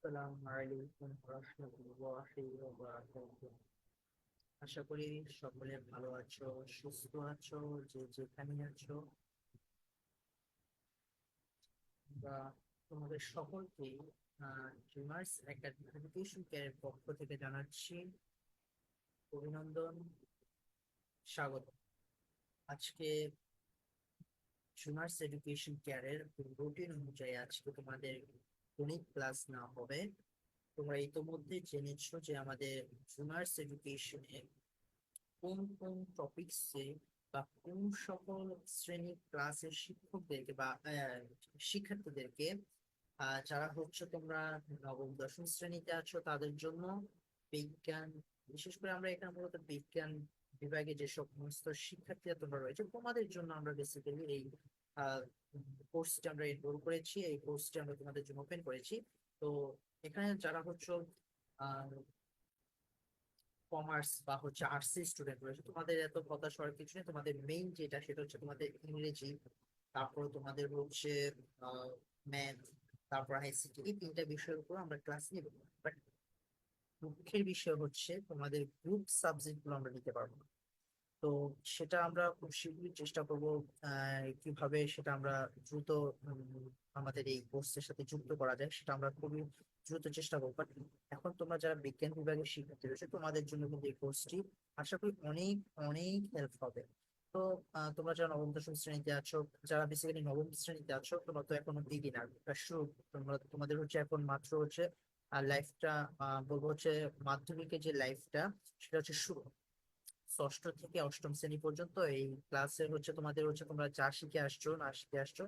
আসসালামু আলাইকুম রাহমাতুল্লাহি ওয়া বারাকাতুহু। আশা করি সকলে ভালো আছো, সুস্থ আছো, যে যেখানে আছো। বা তোমাদের সকলকে ড্রিমার্স এডুকেশন কেয়ারের পক্ষ থেকে জানাচ্ছি অভিনন্দন, স্বাগত। আজকে ড্রিমার্স এডুকেশন কেয়ারের রুটিন অনুযায়ী আজকে তোমাদের গণিত ক্লাস না হবে। তোমরা ইতোমধ্যে জেনেছো যে আমাদের ড্রিমার্স এডুকেশনে কোন কোন টপিকসে বা কোন সকল শ্রেণীর ক্লাসের শিক্ষকদেরকে বা শিক্ষার্থীদেরকে যারা হচ্ছে তোমরা নবম দশম শ্রেণীতে আছো তাদের জন্য বিজ্ঞান, বিশেষ করে আমরা এখানে মূলত বিজ্ঞান বিভাগে যে সমস্ত শিক্ষার্থীরা তোমরা রয়েছে তোমাদের জন্য আমরা বেসিক্যালি এই কোর্সটি আমরা এনরোল করেছি, এই কোর্সটি আমরা তোমাদের জন্য ওপেন করেছি। তো এখানে যারা হচ্ছে কমার্স বা হচ্ছে আর্টস স্টুডেন্ট রয়েছে তোমাদের এত হতাশ হওয়ার কিছু নেই। তোমাদের মেইন যেটা সেটা হচ্ছে তোমাদের ইংরেজি, তারপর তোমাদের হচ্ছে ম্যাথ, তারপর আইসিটি, এই তিনটা বিষয়ের উপর আমরা ক্লাস নিব। বাট দুঃখের বিষয় হচ্ছে তোমাদের গ্রুপ সাবজেক্ট গুলো আমরা নিতে পারবো না। তো সেটা আমরা খুব শীঘ্রই চেষ্টা করব কিভাবে সেটা আমরা দ্রুত আমাদের এই কোর্সের সাথে যুক্ত করা যায় সেটা আমরা খুবই দ্রুত চেষ্টা করবো। বাট এখন তোমরা যারা বিজ্ঞান বিভাগের শিক্ষার্থী রয়েছে তোমাদের জন্য কিন্তু এই কোর্সটি আশা করি অনেক অনেক হেল্প হবে। তো তোমরা যারা নবম দশম শ্রেণীতে আছো, যারা বেসিক্যালি নবম শ্রেণীতে আছো তোমরা তো এখনো বিগিনার, শুরু। তোমরা তোমাদের হচ্ছে এখন মাত্র হচ্ছে লাইফটা, বলবো হচ্ছে মাধ্যমিকের যে লাইফটা সেটা হচ্ছে শুরু। ষষ্ঠ থেকে অষ্টম শ্রেণী পর্যন্ত এই ক্লাসে হচ্ছে তোমাদের হচ্ছে তোমরা যা শিখে আসছো না শিখে আসছো।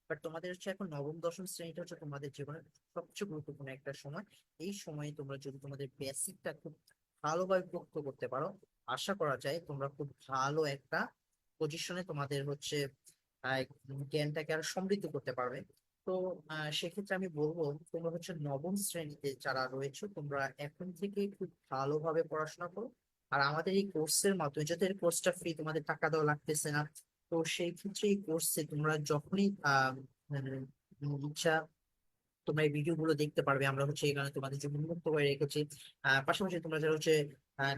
বাট তোমাদের হচ্ছে এখন নবম দশম শ্রেণীটা হচ্ছে তোমাদের জীবনের সবচেয়ে গুরুত্বপূর্ণ একটা সময়। এই সময়ে তোমরা যদি তোমাদের বেসিকটা খুব ভালোভাবে পোক্ত করতে পারো, আশা করা যায় তোমরা খুব ভালো একটা পজিশনে তোমাদের হচ্ছে আহ, জ্ঞানটাকে আরো সমৃদ্ধ করতে পারবে। তো সেক্ষেত্রে আমি বলবো তোমরা হচ্ছে নবম শ্রেণীতে যারা রয়েছে তোমরা এখন থেকে খুব ভালোভাবে পড়াশোনা করো। আর আমাদের এই কোর্সের মাধ্যমে যাতে কোর্সটা ফ্রি, তোমাদের টাকা দেওয়া লাগতেছে না। তো সেই ক্ষেত্রে এই কোর্সে তোমরা যখনই মানে, ইচ্ছা তোমরা এই ভিডিও গুলো দেখতে পারবে। আমরা হচ্ছে এখানে তোমাদের জন্য উন্মুক্ত করে রেখেছি। পাশাপাশি তোমরা যারা হচ্ছে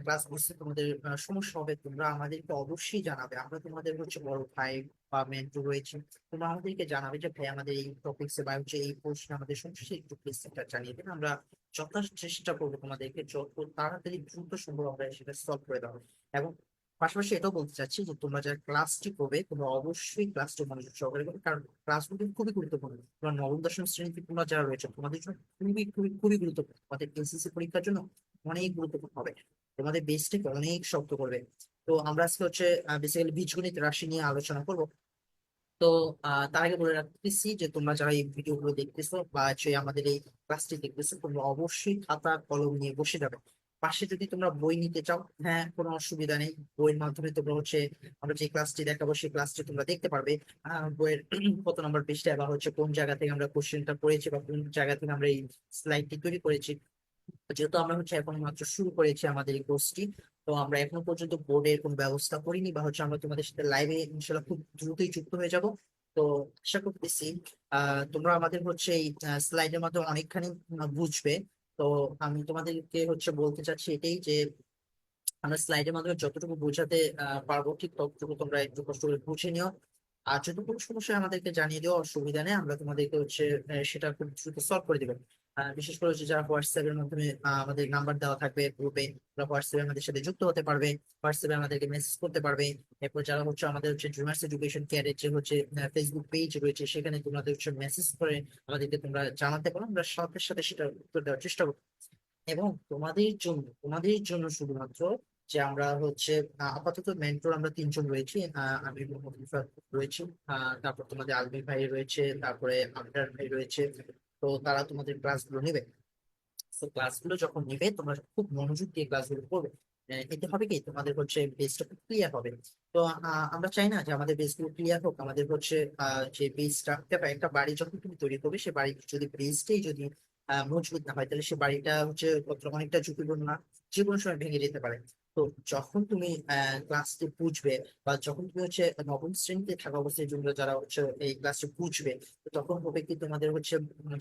ক্লাস করছে তোমাদের সমস্যা হবে তোমরা আমাদেরকে অবশ্যই জানাবে। আমরা তোমাদের হচ্ছে বড় ভাই বা মেন্টর রয়েছে। তোমরা আমাদেরকে জানাবে যে ভাই আমাদের এই টপিকসে বা হচ্ছে এই কোর্সে আমাদের সমস্যা, একটু প্লিজ সেটা জানিয়ে দেন। আমরা যথা চেষ্টা করবো তোমাদেরকে যত তাড়াতাড়ি দ্রুত সম্ভব আমরা সেটা সলভ করে দেবো। এবং পাশাপাশি এটাও বলতে চাচ্ছি যে তোমরা যারা ক্লাসটি করবে তোমরা অবশ্যই ক্লাসটি মনোযোগ সহকারে করবে, কারণ ক্লাসগুলো কিন্তু খুবই গুরুত্বপূর্ণ। তোমরা নবম দশম শ্রেণীতে তোমরা যারা রয়েছে তোমাদের জন্য খুবই খুবই খুবই গুরুত্বপূর্ণ। তোমাদের এসএসসি পরীক্ষার জন্য অনেক গুরুত্বপূর্ণ হবে, তোমাদের বেসটাকে অনেক শক্ত করবে। তো আমরা আজকে হচ্ছে বেসিক্যালি বীজগণিত রাশি নিয়ে আলোচনা করব। তো তার আগে বলে রাখতেছি যে তোমরা যারা এই ভিডিও গুলো দেখতেছো বা হচ্ছে আমাদের এই ক্লাসটি দেখতেছো তোমরা অবশ্যই খাতা কলম নিয়ে বসে যাবে। পাশে যদি তোমরা বই নিতে চাও, হ্যাঁ, কোনো অসুবিধা নেই। বইয়ের মাধ্যমে তোমরা হচ্ছে আমরা যে ক্লাসটি দেখাবো সেই ক্লাসটি তোমরা দেখতে পারবে। বইয়ের কত নম্বর পৃষ্ঠায় বা হচ্ছে কোন জায়গা থেকে আমরা কোশ্চেনটা পড়েছি বা কোন জায়গা থেকে আমরা এই স্লাইডটি তৈরি করেছি। যেহেতু আমরা হচ্ছে এখন মাত্র শুরু করেছি আমাদের এই কোর্সটি, তো আমরা এখনো পর্যন্ত বোর্ডের কোনো ব্যবস্থা করিনি বা হচ্ছে আমরা তোমাদের সাথে লাইভে ইনশাল্লাহ খুব দ্রুতই যুক্ত হয়ে যাব। তো আশা করতেছি তোমরা আমাদের হচ্ছে এই স্লাইডের মাধ্যমে অনেকখানি বুঝবে। তো আমি তোমাদেরকে হচ্ছে বলতে চাচ্ছি এটাই যে আমরা স্লাইডের মাধ্যমে যতটুকু বোঝাতে পারবো ঠিক ততটুকু তোমরা একটু কষ্ট করে বুঝে নিও। আর যদি কোনো সমস্যা হয় আমাদেরকে জানিয়ে দিও, অসুবিধা নেই, আমরা তোমাদেরকে হচ্ছে সেটা খুব দ্রুত সলভ করে দিবো। বিশেষ করে হচ্ছে যারা হোয়াটসঅ্যাপ এর মাধ্যমে আমাদের নাম্বার দেওয়া থাকবে গ্রুপে, তারা হোয়াটসঅ্যাপে আমাদের সাথে যুক্ত হতে পারবে, হোয়াটসঅ্যাপে আমাদেরকে মেসেজ করতে পারবে। এরপর যারা হচ্ছে আমাদের হচ্ছে ড্রিমার্স এডুকেশন কেয়ারের যে হচ্ছে ফেসবুক পেজ রয়েছে সেখানে তোমাদের হচ্ছে মেসেজ করে আমাদেরকে তোমরা জানাতে পারো, আমরা সাথে সাথে সেটা উত্তর দেওয়ার চেষ্টা করবো। এবং তোমাদের জন্য শুধুমাত্র যে আমরা হচ্ছে আপাতত মেন্টর আমরা তিনজন রয়েছি। আমি মোহাম্মদ রিফাত রয়েছি, তারপর তোমাদের আলমির ভাই রয়েছে, তারপরে আবরার ভাই রয়েছে। তো তারা তোমাদের ক্লাসগুলো নেবে। তো ক্লাসগুলো যখন নিবে তোমরা খুব মনোযোগ দিয়ে ক্লাসগুলো করবে। এতে হবে কি তোমাদের হচ্ছে বেসটা খুব ক্লিয়ার হবে। তো আমরা চাই না যে আমাদের বেসগুলো ক্লিয়ার হোক। আমাদের হচ্ছে যে বেসটা একটা বাড়ি যখন তুমি তৈরি করবে সে বাড়ি যদি বেসটাই যদি মজবুত না হয় তাহলে সে বাড়িটা হচ্ছে অনেকটা ঝুঁকিপূর্ণ না, যে কোনো সময় ভেঙে যেতে পারে। তো তো যখন তুমি ক্লাসটি বুঝবে, বা যখন তুমি হচ্ছে নবম শ্রেণীতে থাকা অবস্থায় তোমরা যারা হচ্ছে এই ক্লাসটি বুঝবে, তো তখন হবে কি তোমাদের হচ্ছে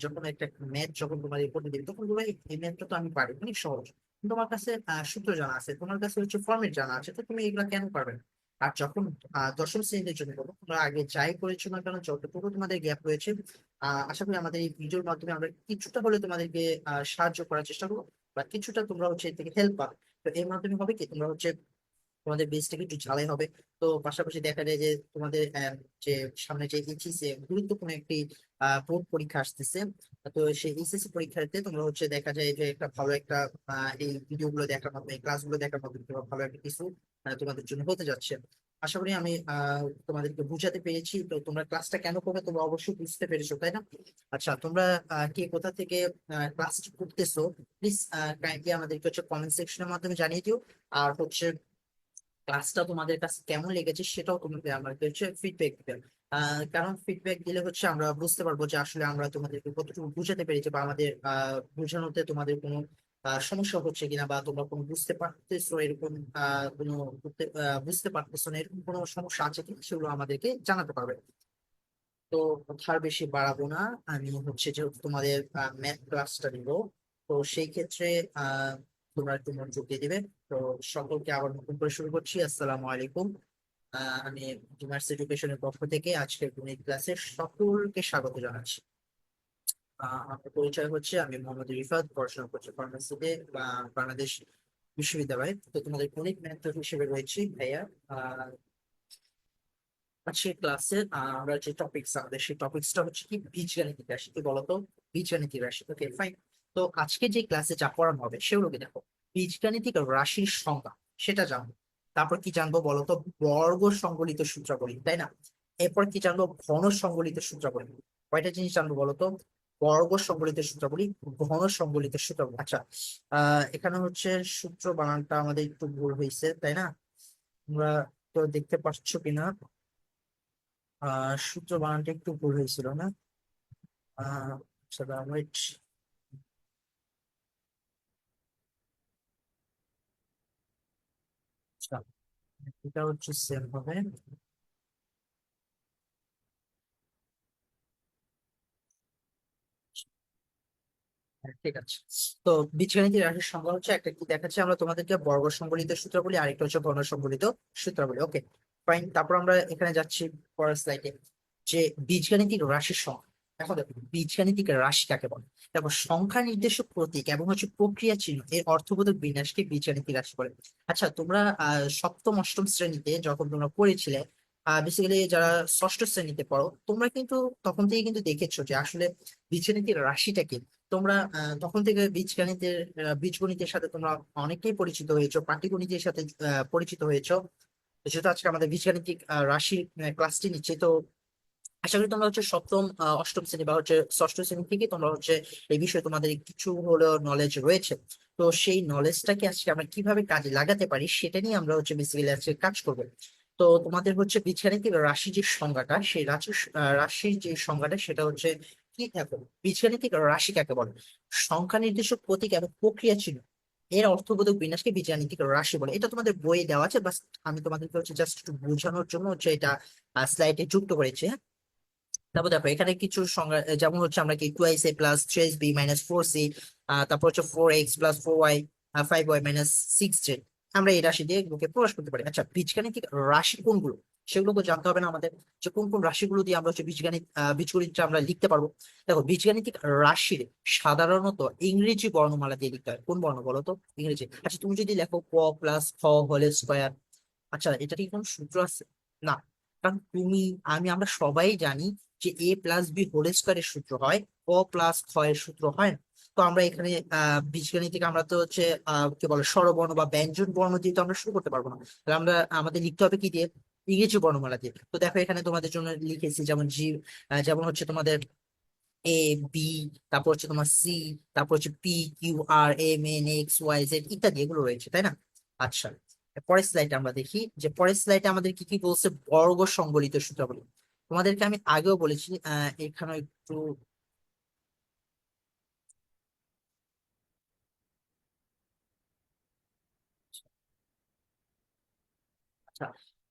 যখন একটা ম্যাথ যখন তোমার করতে দিবে, তখন বলবে এই ম্যাথটা তো আমি পারি, অনেক সহজ। কিন্তু তোমার কাছে সূত্র জানা আছে, তোমার কাছে হচ্ছে ফর্মেট জানা আছে, তো তুমি এগুলা কেন পারবে না? আর যখন দশম শ্রেণীতে জন্য করবো, তোমরা আগে যাই করেছো না কেন, যতটুকু তোমাদের গ্যাপ রয়েছে, আশা করি আমাদের এই ভিডিওর মাধ্যমে আমরা কিছুটা হলে তোমাদেরকে সাহায্য করার চেষ্টা করবো, বা কিছুটা তোমরা হচ্ছে এর থেকে হেল্প পাবে। তো এর মাধ্যমে হবে কি, তোমরা হচ্ছে তোমাদের বেসটাকে একটু ঝালাই হবে। তো পাশাপাশি দেখা যায় যে তোমাদের যে সামনে যে এইচএসসি গুরুত্বপূর্ণ একটি বোর্ড পরীক্ষা আসতেছে। তো সেই এইচএসসি পরীক্ষাতে তোমরা হচ্ছে দেখা যায় যে একটা ভালো একটা এই ভিডিও গুলো দেখার মাধ্যমে, এই ক্লাসগুলো দেখার মাধ্যমে তোমরা ভালো একটা কিছু তোমাদের জন্য হতে যাচ্ছে। আশা করি আমি তোমাদেরকে বুঝাতে পেরেছি। তো তোমরা ক্লাসটা কেন করবে তোমরা অবশ্যই বুঝতে পেরেছো, তাই না? আচ্ছা, তোমরা কে কোথা থেকে ক্লাস করতেছো, প্লিজ কাইন্ডলি আমাদেরকে হচ্ছে কমেন্ট সেকশনের মাধ্যমে জানিয়ে দিও। আর হচ্ছে ক্লাসটা তোমাদের কাছে কেমন লেগেছে সেটাও তোমাদের আমাদের হচ্ছে ফিডব্যাক দিবে। কারণ ফিডব্যাক দিলে হচ্ছে আমরা বুঝতে পারবো যে আসলে আমরা তোমাদেরকে কতটুকু বুঝাতে পেরেছি, বা আমাদের বোঝানোতে তোমাদের কোনো সমস্যা হচ্ছে কিনা, বা তোমরা কোনো বুঝতে পারতেছো এরকম কোনো বুঝতে পারতেছো না এরকম কোনো সমস্যা আছে কিনা, সেগুলো আমাদেরকে জানাতে পারবে। তো কথা আর বেশি বাড়াবো না, আমি হচ্ছে যেহেতু তোমাদের ম্যাথ ক্লাসটা নিব, তো সেই ক্ষেত্রে আহ তোমরা একটু মনোযোগ দিয়ে দিবে। তো সকলকে আবার নতুন করে শুরু করছি। আসসালামু আলাইকুম। আমি ডিমার্স এডুকেশনের পক্ষ থেকে আজকের গণিত ক্লাসে সকলকে স্বাগত জানাচ্ছি। আমার পরিচয় হচ্ছে, আমি মোহাম্মদ রিফাত, পড়াশোনা করছি ফার্মেসিতে বা বাংলাদেশ বিশ্ববিদ্যালয়ে। তো তোমাদের গণিত মেন্টর হিসেবে রয়েছি ভাইয়া। আজকের ক্লাসে আমরা যে টপিকস, আমাদের সেই টপিকসটা হচ্ছে কি, বীজগাণিতিক রাশি। কি বলতো? বীজগাণিতিক রাশি, ওকে ফাইন। তো আজকে যে ক্লাসে যা পড়ানো হবে সেগুলোকে দেখো, বীজগাণিতিক রাশির সংজ্ঞা সেটা জানবো। তারপর কি জানবো বলতো? বর্গ সংবলিত সূত্রাবলী, তাই না? এরপর কি জানবো? ঘন সংবলিত সূত্রাবলী। কয়টা জিনিস জানবো বলতো? বর্গ সংবলিত সূত্রাবলী, ঘন সংবলিত সূত্রাবলী। আচ্ছা, এখানে হচ্ছে সূত্র বানানটা আমাদের একটু ভুল হয়েছে, তাই না? তোমরা তো দেখতে পাচ্ছ কিনা? সূত্র বানানটা একটু ভুল হয়েছিল না? আচ্ছা, wait, আচ্ছা, এটা হচ্ছে সেম হবে। হ্যাঁ, ঠিক আছে। তো বীজগণিতের রাশির সংজ্ঞা হচ্ছে, একটা কি দেখাচ্ছে আমরা তোমাদেরকে, বর্গ সম্বলিত সূত্রাবলী, আরেকটা হচ্ছে ঘন সম্বলিত সূত্রাবলী। Okay fine. তারপর আমরা এখানে যাচ্ছি পরের স্লাইডে, যে বীজগাণিতিক রাশির সংখ্যা। এখন দেখো, বীজগাণিতিক রাশি কাকে বলে। দেখো, সংখ্যা নির্দেশক প্রতীক এবং হচ্ছে প্রক্রিয়া চিহ্ন এর অর্থবোধক বিন্যাসকে বীজগাণিতিক রাশি বলে। আচ্ছা, তোমরা সপ্তম অষ্টম শ্রেণীতে যখন তোমরা পড়েছিলে, বেসিক্যালি যারা ষষ্ঠ শ্রেণীতে পড়ো, তোমরা কিন্তু তখন থেকে কিন্তু দেখেছো যে আসলে বীজগাণিতিক রাশিটা কি। তোমরা তখন থেকে বীজগণিতের সাথে তোমরা অনেকটাই পরিচিত হয়েছো, পাটিগণিতের সাথে পরিচিত হয়েছো। যেহেতু আজকে আমাদের বীজগাণিতিক রাশির ক্লাসটি নিচ্ছে, তো আশা করি তোমরা হচ্ছে সপ্তম অষ্টম শ্রেণী বা হচ্ছে ষষ্ঠ শ্রেণী থেকে তোমরা হচ্ছে এই বিষয়ে তোমাদের কিছু হলেও নলেজ রয়েছে। তো সেই নলেজটাকে আজকে আমরা কিভাবে কাজে লাগাতে পারি সেটা নিয়ে আমরা হচ্ছে বেসিক্যালি আজকে কাজ করবো। তো তোমাদের হচ্ছে বীজগাণিতিক রাশি যে সংজ্ঞাটা, সেই রাশির যে সংজ্ঞাটা সেটা হচ্ছে কি, দেখো, বীজগাণিতিক রাশি কাকে বলে? সংখ্যা নির্দেশক প্রতীক এবং প্রক্রিয়া চিহ্ন এর অর্থবোধক বিন্যাসকে বীজগাণিতিক রাশি বলে। এটা তোমাদের বইয়ে দেওয়া আছে, বাস আমি তোমাদেরকে হচ্ছে জাস্ট একটু বোঝানোর জন্য হচ্ছে এটা স্লাইডে যুক্ত করেছি, হ্যাঁ? তারপর দেখো, এখানে কিছু সংজ্ঞা, যেমন হচ্ছে আমরা কি 2ac plus 3b minus 4c, তারপর হচ্ছে 4x plus 4y 5y minus 6z, আমরা এই রাশি দিয়ে এগুলোকে প্রকাশ করতে পারি। আচ্ছা, বীজগাণিতিক রাশি কোনগুলো সেগুলোকে জানতে হবে না আমাদের, যে কোন কোন রাশিগুলো দিয়ে আমরা হচ্ছে বীজগণিতটা আমরা লিখতে পারবো। দেখো, বীজগাণিতিক রাশির সাধারণত ইংরেজি বর্ণমালা দিয়ে লিখতে হয়। কোন বর্ণ বলো তো? ইংরেজি। আচ্ছা, তুমি যদি লেখো ক প্লাস খ হোল স্কোয়ার, আচ্ছা, এটা কি কোনো সূত্র আছে? না। কারণ তুমি, আমি, আমরা সবাই জানি যে এ প্লাস বি হোল স্কোয়ারের সূত্র হয়, ক প্লাস খ এর সূত্র হয় না। তো আমরা এখানে বীজগণিত থেকে আমরা তো হচ্ছে কি বলে, স্বরবর্ণ বা ব্যঞ্জন বর্ণ দিয়ে তো আমরা শুরু করতে পারবো না। তাহলে আমরা, আমাদের লিখতে হবে কি দিয়ে? ইংরেজি বর্ণমালা দিয়ে। তো দেখো, এখানে তোমাদের জন্য লিখেছি যেমন জি, যেমন হচ্ছে তোমাদের এ, বি, তারপর হচ্ছে তোমার সি, তারপর হচ্ছে P, Q, R, M, N, X, Y, Z ইত্যাদি এগুলো রয়েছে, তাই না? আচ্ছা, পরের স্লাইডে আমরা দেখি, যে পরের স্লাইডে আমাদের কি কি বলছে, বর্গ সংবলিত সূত্রাবলী। তোমাদেরকে আমি আগেও বলেছি, এখানে একটু,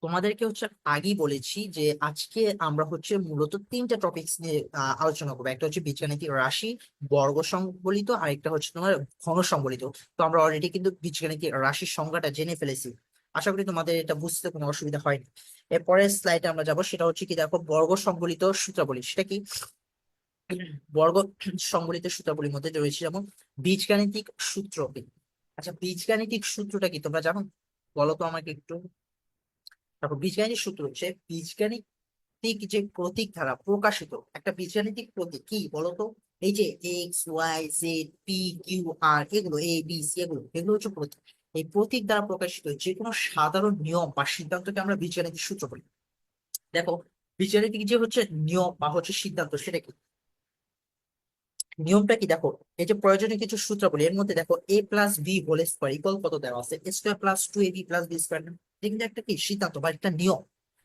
তোমাদেরকে হচ্ছে আগেই বলেছি যে আজকে আমরা হচ্ছে মূলত তিনটা টপিকস নিয়ে আলোচনা করবো। একটা হচ্ছে বীজগাণিতিক রাশি, বর্গ সংবলিত, আর একটা হচ্ছে তোমার ঘন সংবলিত। তো আমরা অলরেডি কিন্তু বীজগাণিতিক রাশির সংজ্ঞাটা জেনে ফেলেছি। আশা করি তোমাদের এটা বুঝতে কোনো অসুবিধা হয়নি। এরপরের স্লাইডে আমরা যাব, সেটা হচ্ছে কি দেখো, বর্গ সংবলিত সূত্রাবলী। সেটা কি? বর্গ সংবলিত সূত্রাবলীর মধ্যে রয়েছে যেমন বীজগাণিতিক সূত্র কি। আচ্ছা, বীজগাণিতিক সূত্রটা কি তোমরা জানো? বলো তো আমাকে একটু। তারপর বীজগাণিতিক সূত্র হচ্ছে বীজগাণিতিক যে প্রতীক দ্বারা প্রকাশিত একটা বীজগাণিতিক প্রতীক কি বলতো? এই যে X Y Z P Q R, এগুলো এ বি সি, এগুলো এগুলো হচ্ছে প্রতীক। এই প্রতীক দ্বারা প্রকাশিত যে কোনো সাধারণ নিয়ম বা সিদ্ধান্তকে আমরা বীজগাণিতিক সূত্র বলি। দেখো, বীজগাণিতিক যে হচ্ছে নিয়ম বা হচ্ছে সিদ্ধান্ত, সেটা কি? নিয়মটা কি দেখো, এই যে প্রয়োজনীয় কিছু সূত্রাবলী, এর মধ্যে দেখো A plus B whole square equal কত দেওয়া আছে, A square plus two A B plus B square. এটা কিন্তু একটা কি সিদ্ধান্ত বা একটা নিয়ম।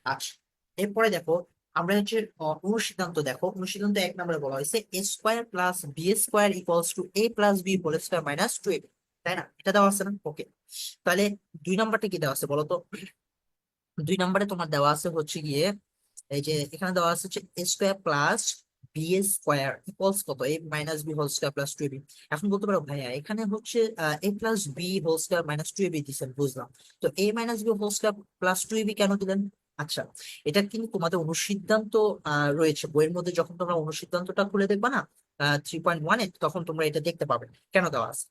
আচ্ছা, এরপরে দেখো আমরা হচ্ছে অনুসিদ্ধান্ত। দেখো অনুসিদ্ধান্ত 1 নম্বরে বলা হয়েছে A square plus B square equals to A plus B whole square minus two A B. তাই না? এটা দেওয়া আছে না? ওকে, তাহলে 2 নম্বরটা কি দেওয়া আছে বলো তো? 2 নম্বরে তোমার দেওয়া আছে হচ্ছে গিয়ে, এই যে এখানে দেওয়া আছে হচ্ছে A square plus B square equals কত, A minus B whole square plus two AB. এখন বলতে পারো ভাইয়া এখানে হচ্ছে A plus B whole square minus two AB দিচ্ছেন, বুঝলাম। তো A minus B whole square plus two AB কেন দিলেন? আচ্ছা, এটা কিন্তু তোমাদের অনুসিদ্ধান্ত রয়েছে বইয়ের মধ্যে। যখন তোমরা অনুসিদ্ধান্তটা খুলে দেখবা না 3.1-এ, তখন তোমরা এটা দেখতে পাবে কেন দেওয়া আছে।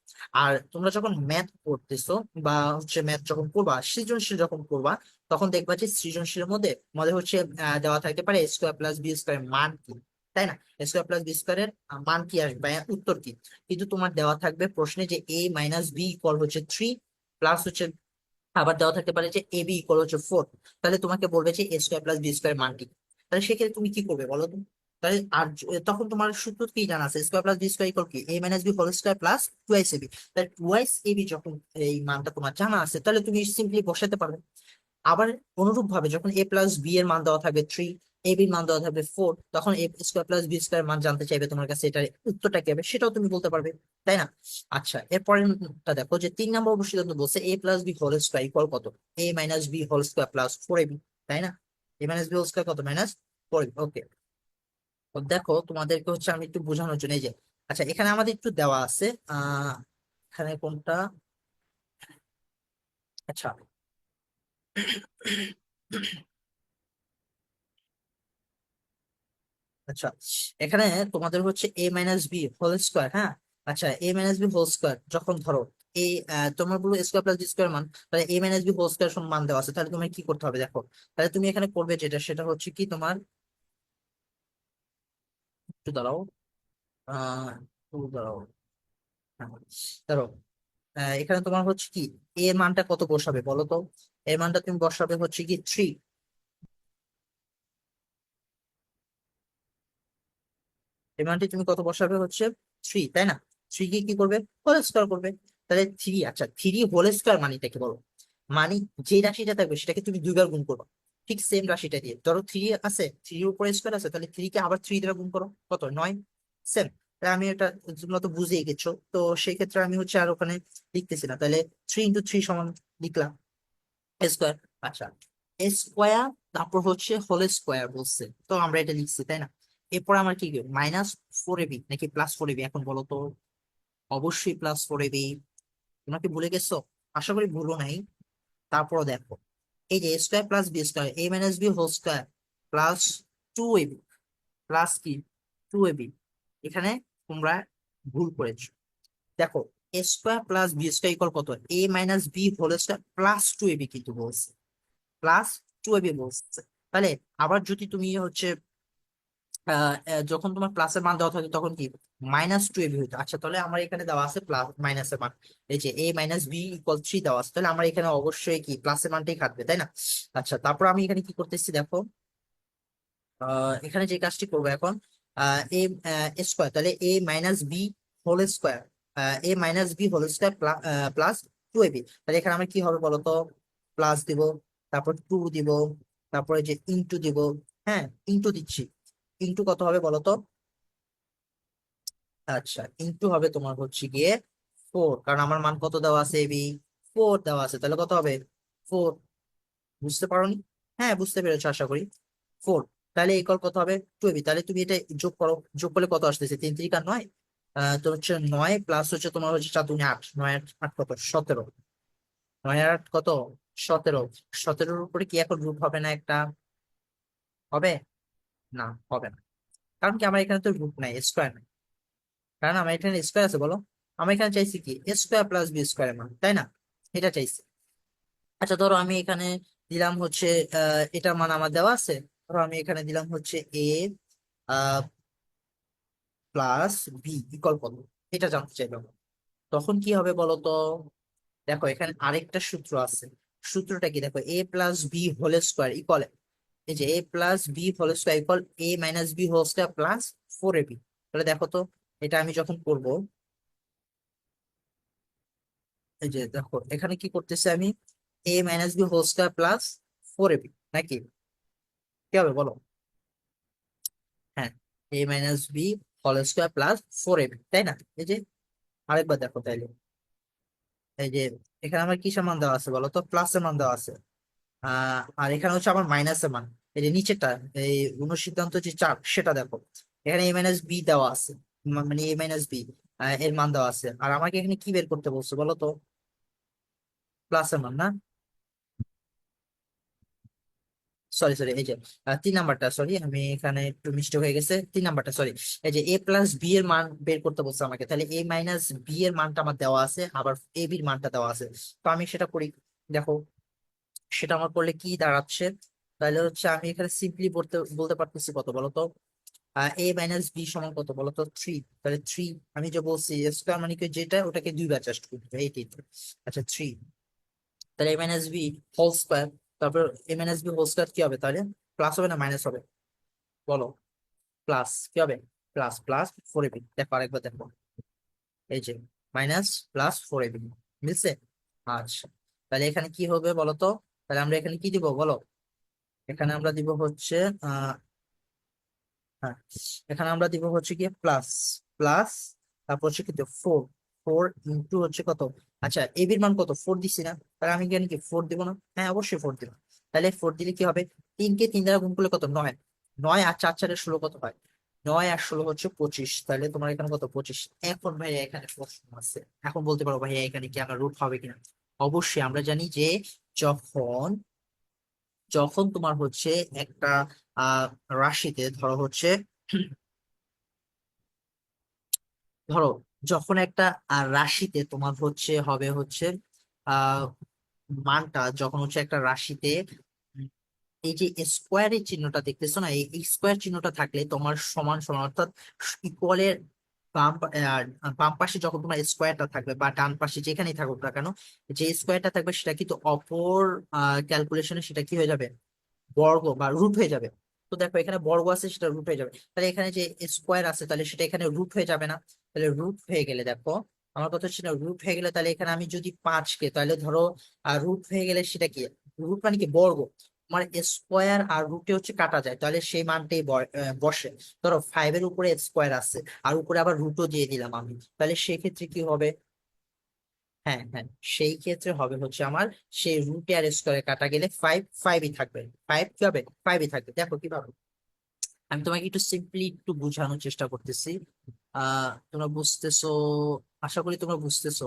আর তোমরা যখন ম্যাথ পড়তেছো বা হচ্ছে ম্যাথ যখন করবা, সৃজনশীল যখন করবা, তখন দেখবা যে সৃজনশীলের মধ্যে আমাদের হচ্ছে দেওয়া থাকতে পারে এ স্কোয়ার প্লাস বি স্কোয়ার মান কি, তাই না? এ স্কোয়ার প্লাস বি স্কোয়ারের মান কি আসবে বা উত্তর কি। কিন্তু তোমার দেওয়া থাকবে প্রশ্নে যে এ মাইনাস বি ইকুয়াল হচ্ছে 3, প্লাস হচ্ছে আবার দেওয়া থাকতে পারে যে এ বি ইকুয়াল হচ্ছে 4। তাহলে তোমাকে বলবে যে A square plus B square মান কি। তাহলে সেক্ষেত্রে তুমি কি করবে বলো তো? তাহলে আর তখন তোমার সূত্র কি জানা আছে, square plus B square equal কি A minus B whole square plus twice A B. তাহলে টুয়াইস এ বি যখন এই মানটা তোমার জানা আছে, তাহলে তুমি সিম্পলি বসাতে পারবে। আবার অনুরূপ ভাবে যখন এ প্লাস বি এর মান দেওয়া থাকবে 3, এ বির মান দেওয়া থাকবে 4, তখন এ স্কোয়ার প্লাস বি স্কোয়ার মান জানতে চাইবে তোমার কাছে, এটার উত্তরটা কি হবে সেটাও তুমি বলতে পারবে, তাই না? আচ্ছা, এরপরটা দেখো যে 3 নম্বর অনুসিদ্ধান্ত বলছে এ plus B whole square equal কত, A minus B whole square plus four A B, তাই না? A minus B whole square কত, মাইনাস ফোর এবি। ওকে, তো দেখো তোমাদেরকে হচ্ছে আমি একটু বোঝানোর জন্য, এই যে আচ্ছা এখানে আমাদের একটু দেওয়া আছে এখানে কোনটা, আচ্ছা আচ্ছা, এখানে তোমাদের হচ্ছে A minus B whole square, হ্যাঁ। আচ্ছা, এ মাইনাস বি হোল স্কোয়ার যখন ধরো এ, তোমার বলবো স্কোয়ার প্লাস বি স্কোয়ার মান, তাহলে A minus B whole square মান দেওয়া আছে, তাহলে তুমি কি করতে হবে দেখো। তাহলে তুমি এখানে করবে যেটা, সেটা হচ্ছে কি তোমার, একটু দাঁড়াও, একটু দাঁড়াও, হ্যাঁ, ধরো এখানে তোমার হচ্ছে কি এর মানটা কত বসাবে বলো তো? এর মানটা তুমি বসাবে হচ্ছে কি 3। এই মানটি তুমি কত বসাবে হচ্ছে 3, তাই না? 3 কে কি করবে, হোল স্কোয়ার করবে। তাহলে 3, আচ্ছা 3 হোল স্কোয়ার মানিটা কি বলো? মানে যে রাশিটা থাকবে সেটাকে তুমি 2 বার গুণ করবে, ঠিক সেম রাশিটা দিয়ে। ধরো 3 আছে, 3 এর উপরে স্কোয়ার আছে, তাহলে 3 কে আবার 3 দ্বারা গুণ করো, কত, 9। সেম। তাই আমি এটা তোমরা তো বুঝেই গেছো, তো সেই ক্ষেত্রে আমি হচ্ছে আর ওখানে লিখতেছি না। তাহলে 3 × 3 সমান লিখলাম স্কোয়ার। আচ্ছা, স্কোয়ার, তারপর হচ্ছে হোল স্কোয়ার বলছে, তো আমরা এটা লিখছি, তাই না? এরপর আমার কি মাইনাস ফোর এবি নাকি প্লাস ফোর এবি এখন বলো তো? অবশ্যই প্লাস ফোর এবি। তোমরা কি ভুলে গেছো? আশা করি ভুলো নাই। তারপরও দেখো, এই যে square plus B square, A minus B whole square plus two AB, plus কি টু এবি, এখানে তোমরা ভুল করেছো। দেখো, A square plus B square equal কত, A minus B whole square plus two AB কিন্তু বলছে, প্লাস টু এবি বলছে। তাহলে আবার যদি তুমি হচ্ছে যখন তোমার প্লাসের মান দেওয়া থাকে তখন কি মাইনাস টু এবি হইতো। আচ্ছা, তাহলে আমার এখানে দেওয়া আছে প্লাস মাইনাসের মান, এই যে এ মাইনাস বি ইকুয়াল 3 দেওয়া আছে, তাহলে আমার এখানে অবশ্যই কি প্লাসের মানটাই খাটবে, তাই না? আচ্ছা, তারপর আমি এখানে কি করতেছি দেখো, এখানে যে কাজটি করবো এখন, এ স্কোয়ার, তাহলে A minus B whole square, A minus B whole square plus two AB. তাহলে এখানে আমার কি হবে বলতো, প্লাস দিব, তারপর টু দিব, তারপরে যে ইন্টু দিব, হ্যাঁ ইন্টু দিচ্ছি। ইন্টু কত হবে বলতো? আচ্ছা, ইন্টু হবে তোমার হচ্ছে গিয়ে 4, কারণ আমার মান কত দেওয়া আছে এবি, 4 দেওয়া আছে, তাহলে কত হবে 4। বুঝতে পারোনি? হ্যাঁ, বুঝতে পেরেছো আশা করি। 4। তাহলে ইকুয়াল কত হবে? 2ab। তাহলে তুমি এটা যোগ করো, যোগ করলে কত আসতেছে? 3 3 9। তো হচ্ছে 9 প্লাস হচ্ছে তোমার হচ্ছে 4 2 8, 9 8 8 কত? 17। 9 আর 8 কত? 17। 17-এর উপরে কি এখন রুট হবে না একটা? হবে? না, হবে না। কারণ কি, আমার এখানে তো রুট নাই, স্কোয়ার নাই। কারণ আমার এখানে স্কোয়ার আছে, বলো। আমার এখানে চাইছি কি, এ স্কোয়ার প্লাস বি স্কোয়ারের মান, তাই না? এটা চাইছি। আচ্ছা, ধরো আমি এখানে দিলাম হচ্ছে এটার মান আমার দেওয়া আছে। ধরো আমি এখানে দিলাম হচ্ছে এ প্লাস বি ইকুয়াল কত, এটা জানতে চাইলাম। তখন কি হবে বলো তো? দেখো এখানে আরেকটা সূত্র আছে। সূত্রটা কি দেখো, A plus B whole square equal, এই যে A plus B whole square equal A minus B whole square plus 4ab। তাহলে দেখো তো, এটা আমি যখন করব, এই যে দেখো এখানে কি করতেছি আমি, A minus B whole square plus 4ab, নাকি? কি হবে বলো? হ্যাঁ, A minus B whole square plus 4ab, তাই না? এই যে আরেকবার দেখো তাইলে, এই যে এখানে আমার কিসের মান দেওয়া আছে বলো তো? প্লাসের মান দেওয়া আছে। আর এখানে হচ্ছে আমার মাইনাসের মান। এই যে নিচেরটা, এই অনুসিদ্ধান্ত যে 4 সেটা দেখো, এখানে এ মাইনাস বি দেওয়া আছে। মানে এ মাইনাস বি এর মান দেওয়া আছে। আর আমাকে এখানে কি বের করতে বলছে বলো তো? প্লাসের মান না? সরি সরি, এই যে 3 নাম্বারটা, সরি আমি এখানে একটু মিস্টেক হয়ে গেছে। 3 নাম্বারটা, সরি। এই যে এ প্লাস বি এর মান বের করতে বলছে আমাকে, তাহলে এ মাইনাস বি এর মানটা আমার দেওয়া আছে, আবার এ বির মানটা দেওয়া আছে। তো আমি সেটা করি। দেখো সেটা আমার করলে কি দাঁড়াচ্ছে? তাহলে হচ্ছে আমি এখানে সিম্পলি বলতে বলতে পারতেছি কত বলতো? এ মাইনাস বি সমান কত বলতো? 3। তাহলে 3, আমি যে বলছি স্কোয়ার মানে কি, যেটা ওটাকে দুইবার চেষ্টা করতে, এইটাই তো। আচ্ছা, 3। তাহলে A minus B whole square, তারপর এ মাইনাস বি হোল স্কোয়ার কি হবে তাহলে? প্লাস হবে না মাইনাস হবে বলো? প্লাস কি হবে? Plus plus 4ab। দেখো আরেকবার দেখো, এই যে মাইনাস প্লাস 4ab মিলছে। আচ্ছা, তাহলে এখানে কি হবে বলো তো? তাহলে আমরা এখানে কি দিব বলো? এখানে আমরা দিব হচ্ছে হ্যাঁ, এখানে আমরা দিব হচ্ছে কি প্লাস প্লাস, তারপর হচ্ছে কিন্তু 4। 4 ইন্টু হচ্ছে কত? আচ্ছা, এবির মান কত? 4 দিছি না? তাহলে আমি জানি কি 4 দিব না? হ্যাঁ, অবশ্যই 4 দিব। তাহলে 4 দিলে কি হবে? 3 কে 3 দ্বারা গুণ করলে কত? 9। 9 আর 4 4 16 কত হয়? 9 আর 16 হচ্ছে 25। তাহলে তোমার এখানে কত? 25। এখন ভাইয়া এখানে প্রশ্ন আছে। এখন বলতে পারো ভাইয়া এখানে কি আমার রুট হবে কিনা? অবশ্যই। আমরা জানি যে যখন যখন তোমার হচ্ছে একটা আহ রাশিতে ধরো হচ্ছে, ধরো যখন একটা রাশিতে তোমার হচ্ছে হবে হচ্ছে আহ মানটা যখন হচ্ছে একটা রাশিতে উম, এই যে স্কোয়ারের চিহ্নটা দেখতেছো না, এই স্কোয়ার চিহ্নটা থাকলে তোমার সমান সমান, অর্থাৎ ইকুয়ালের বাম পাশে যখন তোমার স্কোয়ারটা থাকবে বা ডান পাশে যেখানেই থাকুক না কেন, যে স্কোয়ারটা থাকবে সেটা কিন্তু অপর ক্যালকুলেশনে সেটা কি হয়ে যাবে? বর্গ বা রুট হয়ে যাবে। তো দেখো এখানে বর্গ আছে, সেটা রুট হয়ে যাবে। তাহলে এখানে যে স্কোয়ার আছে, তাহলে সেটা এখানে রুট হয়ে যাবে না? তাহলে রুট হয়ে গেলে দেখো, আমার কথা হচ্ছে না, রুট হয়ে গেলে তাহলে এখানে আমি যদি 5 কে, তাহলে ধরো রুট হয়ে গেলে সেটা কি? রুট মানে কি? বর্গ। আমার স্কোয়ার আর রুটে হচ্ছে কাটা যায়, তাহলে সেই মানটাই বসে। ধরো 5-এর উপরে স্কোয়ার আছে, আর উপরে আবার রুটও দিয়ে দিলাম আমি, তাহলে সেক্ষেত্রে কি হবে? হ্যাঁ হ্যাঁ, সেই ক্ষেত্রে হবে হচ্ছে আমার, সেই রুট আর স্কোয়ারে কাটা গেলে 5 5ই থাকবে। 5 কি হবে? 5ই থাকবে। দেখো কিভাবে, আমি তোমাকে একটু সিম্পলি একটু বোঝানোর চেষ্টা করতেছি। তোমরা বুঝতেছো? আশা করি তোমরা বুঝতেছো।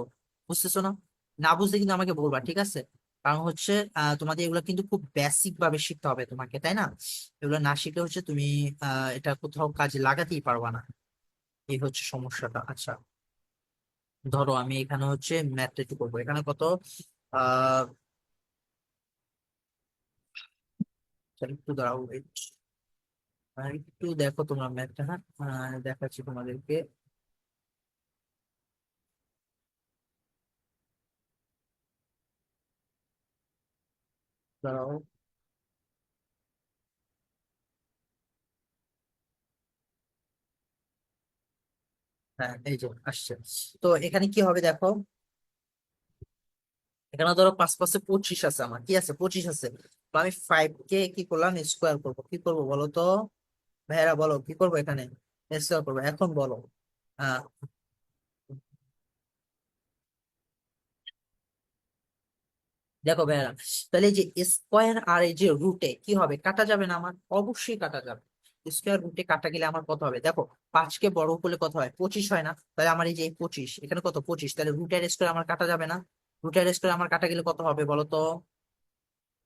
বুঝতেছো না? না বুঝলে কিন্তু আমাকে বলবা, ঠিক আছে? কারণ হচ্ছে তোমাদের এগুলো কিন্তু খুব বেসিক ভাবে শিখতে হবে তোমাকে, তাই না? এগুলো না শিখলে হচ্ছে তুমি এটা কোথাও কাজে লাগাতেই পারবা না। এই হচ্ছে সমস্যাটা। আচ্ছা, ধরো আমি এখানে হচ্ছে ম্যাথটা একটু করবো। এখানে কত আহ একটু দাঁড়াও, wait। একটু দেখো তোমরা ম্যাথটা, হ্যাঁ দেখাচ্ছি তোমাদেরকে। দাঁড়াও। হ্যাঁ, এই যে আসছে। তো এখানে কি হবে দেখো, এখানে ধরো 5 5 25 আছে, আমার কি আছে? 25 আছে। তো আমি 5 কে কি করলাম? স্কোয়ার করবো। কি করবো বলো তো? ভাইয়ারা বলো কি করবো এখানে? স্কোয়ার করবো। এখন বলো আহ দেখো ভাইয়া, তাহলে এই যে স্কোয়ার আর এই যে রুটে কি হবে, কাটা যাবে না আমার? অবশ্যই কাটা যাবে। স্কোয়ার রুটে কাটা গেলে আমার কত হবে দেখো, 5 কে বড় করলে কত হয়, 25 হয় না? তাহলে আমার এই যে 25, এখানে কত 25, তাহলে রুটের স্কোয়ার আমার কাটা যাবে না? রুটের স্কোয়ার আমার কাটা গেলে কত হবে বলো তো?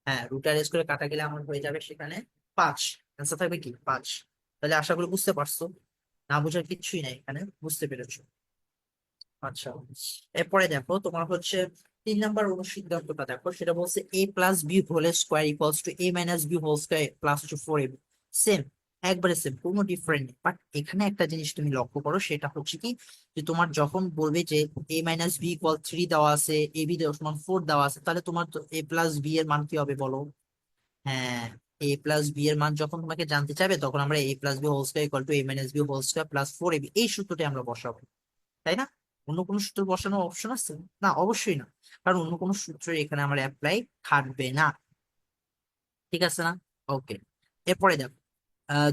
হ্যাঁ, রুটের স্কোয়ার কাটা গেলে আমার হয়ে যাবে সেখানে 5। অ্যান্সার থাকবে কি 5। তাহলে আশা করি বুঝতে পারছো, না বুঝার কিছুই নাই এখানে, বুঝতে পেরেছো। আচ্ছা, এরপরে দেখো তোমার হচ্ছে 3 নাম্বার অনুসিদ্ধান্তটা দেখো, সেটা বলছে a plus B whole square equals to a minus B whole square plus two 4ab। Same, একবারে সেম, কোনো ডিফারেন্ট নেই। বাট এখানে একটা জিনিস তুমি লক্ষ্য করো, সেটা হচ্ছে কি, যে তোমার যখন বলবে যে a মাইনাস বি ইকুয়াল 3 দেওয়া আছে, এ বি দেওয়া সমান 4 দেওয়া আছে, তাহলে তোমার তো a প্লাস বি এর মান কি হবে বলো? হ্যাঁ, a প্লাস বি এর মান যখন তোমাকে জানতে চাইবে, তখন আমরা a plus B whole square equal to a minus B whole square plus 4ab এই সূত্রটি আমরা বসাবো, তাই না? অন্য কোনো সূত্র বসানোর অপশন আছে? না, অবশ্যই না। কারণ অন্য কোনো সূত্র এখানে আমার অ্যাপ্লাই থাকবে না। ঠিক আছে না? ওকে, এরপরে দেখো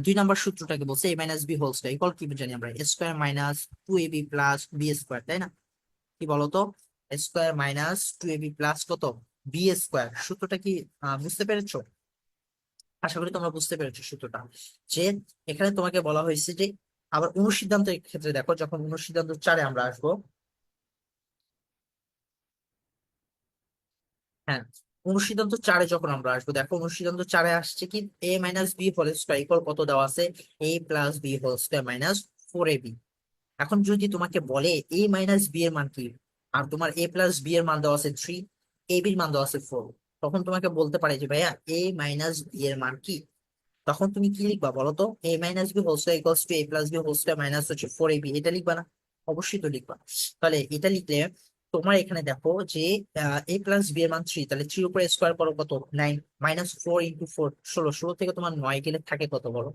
2 নাম্বার সূত্রটাকে বলছে A minus B whole square equal কি জানি আমরা, A square minus 2ab plus B square, তাই না? কি বলতো, A square minus 2ab plus কত, বি স্কোয়ার। সূত্রটা কি বুঝতে পেরেছো? আশা করি তোমরা বুঝতে পেরেছো সূত্রটা। যে এখানে তোমাকে বলা হয়েছে যে, আবার অনুসিদ্ধান্তের ক্ষেত্রে দেখো, যখন অনুসিদ্ধান্ত 4-এ আমরা আসবো, হ্যাঁ, অনুসিদ্ধান্ত 4-এ যখন আমরা আসবো, দেখো অনুসিদ্ধান্ত 4-এ আসছে কি, A minus B whole square equal কত দেওয়া আছে, A plus B whole square minus 4ab। এখন যদি তোমাকে বলে এ মাইনাস বি এর মান কি, আর তোমার এ প্লাস বি এর মান দেওয়া আছে 3, এ বির মান দেওয়া আছে 4, তখন তোমাকে বলতে পারে যে ভাইয়া এ মাইনাস বি এর মান কি। তখন তুমি কি লিখবা বলো তো, A minus B whole square equals to A plus B whole square minus হচ্ছে 4ab, এটা লিখবা না? অবশ্যই তো লিখবা। তাহলে এটা লিখলে তোমার এখানে দেখো যে এ প্লাস বি এর মান 3, তাহলে 3 উপরে স্কোয়ার করো কত, 9, মাইনাস 4 ইন্টু 4 16, 16 থেকে তোমার 9 গেলে থাকে কত বলো?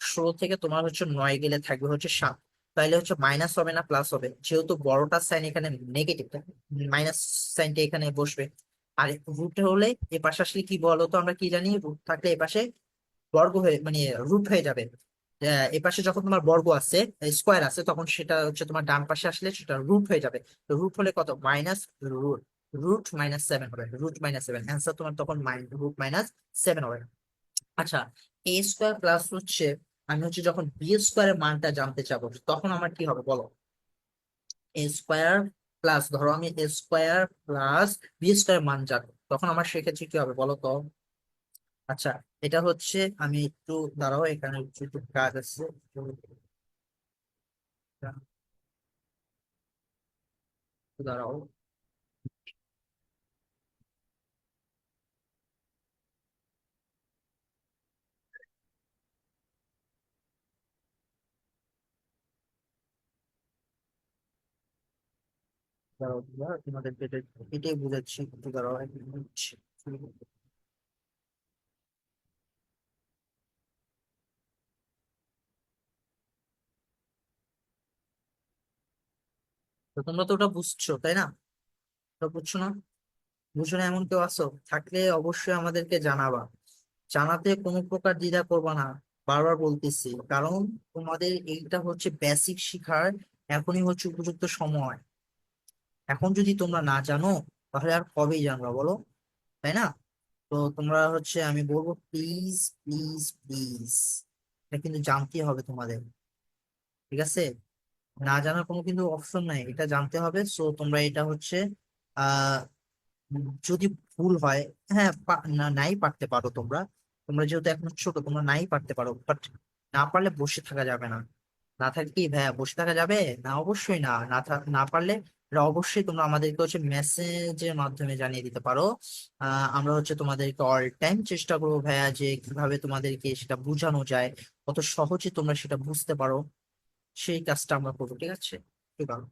16 থেকে তোমার হচ্ছে 9 গেলে থাকবে হচ্ছে 7। তাহলে হচ্ছে মাইনাস হবে না প্লাস হবে, যেহেতু বড়টার সাইন এখানে নেগেটিভ, মাইনাস সাইনটা এখানে বসবে। আর রুট হলে এ পাশে আসলে কি বলতো, আমরা কি জানি, রুট থাকলে এ পাশে বর্গ হয়ে মানে রুট হয়ে যাবে। এ পাশে যখন তোমার বর্গ আছে, স্কোয়ার আছে, তখন সেটা হচ্ছে তোমার ডান পাশে আসলে সেটা রুট হয়ে যাবে। তো রুট হলে কত, মাইনাস রুট, রুট -7 হবে, রুট -7, অ্যান্সার তোমার তখন রুট-7 হবে। আচ্ছা, এ স্কোয়ার প্লাস হচ্ছে, আমি হচ্ছে যখন বি স্কোয়ারের মানটা জানতে চাবো, তখন আমার কি হবে বলো? এ স্কোয়ার প্লাস, ধরো আমি এ স্কোয়ার প্লাস বি স্কোয়ার মান জানবো, তখন আমার সেক্ষেত্রে কি হবে বলো তো? আচ্ছা, এটা হচ্ছে, আমি একটু দাঁড়াও, এখানে একটু একটু কাজ আছে, একটু দাঁড়াও। দাঁড়াও দাঁড়াও, তোমাদেরকে এটাই বুঝাচ্ছি, একটু দাঁড়াও 1 মিনিট। তো তোমরা তো ওটা বুঝছো তাই না? ওটা বুঝছো না? বুঝছো না এমন কেউ আছো? থাকলে অবশ্যই আমাদেরকে জানাবা, জানাতে কোনো প্রকার দ্বিধা করবা না। বারবার বলতেছি, কারণ তোমাদের এইটা হচ্ছে বেসিক শিখার, এখনই হচ্ছে উপযুক্ত সময়। এখন যদি তোমরা না জানো, তাহলে আর কবেই জানবা বলো, তাই না? তো তোমরা হচ্ছে, আমি বলবো প্লিজ প্লিজ প্লিজ, এটা কিন্তু জানতে হবে তোমাদের, ঠিক আছে? না জানার কোনো কিন্তু অপশন নাই, এটা জানতে হবে। সো তোমরা এটা হচ্ছে আহ যদি ভুল হয়, হ্যাঁ, নাই পারতে পারো তোমরা, তোমরা যেহেতু এখন ছোট, তোমরা নাই পারতে পারো, বাট না পারলে বসে থাকা যাবে না। না থাকলে কি ভাইয়া বসে থাকা যাবে না? অবশ্যই না। না পারলে এটা অবশ্যই তোমরা আমাদেরকে হচ্ছে মেসেজের মাধ্যমে জানিয়ে দিতে পারো। আমরা হচ্ছে তোমাদেরকে অল টাইম চেষ্টা করবো ভাইয়া, যে কিভাবে তোমাদেরকে সেটা বোঝানো যায়, কত সহজে তোমরা সেটা বুঝতে পারো, সেই কাজটা আমরা করবো, ঠিক আছে? ঠিক আছে।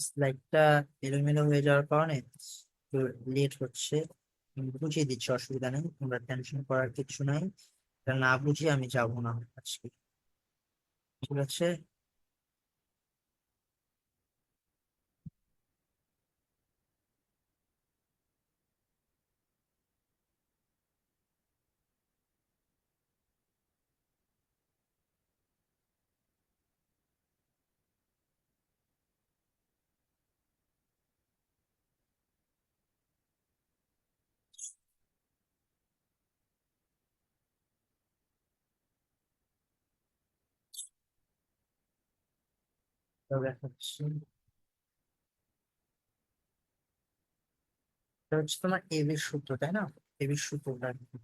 স্লাইডটা এলোমেলো হয়ে যাওয়ার কারণে একটু লেট হচ্ছে। আমি বুঝিয়ে দিচ্ছি, অসুবিধা নেই, তোমরা টেনশন করার কিছু নাই। এটা না বুঝিয়ে আমি যাব না আজকে, ঠিক আছে? তবে হচ্ছে এটা হচ্ছে তোমার এবির সূত্র, তাই না? এবির সূত্রটা কি?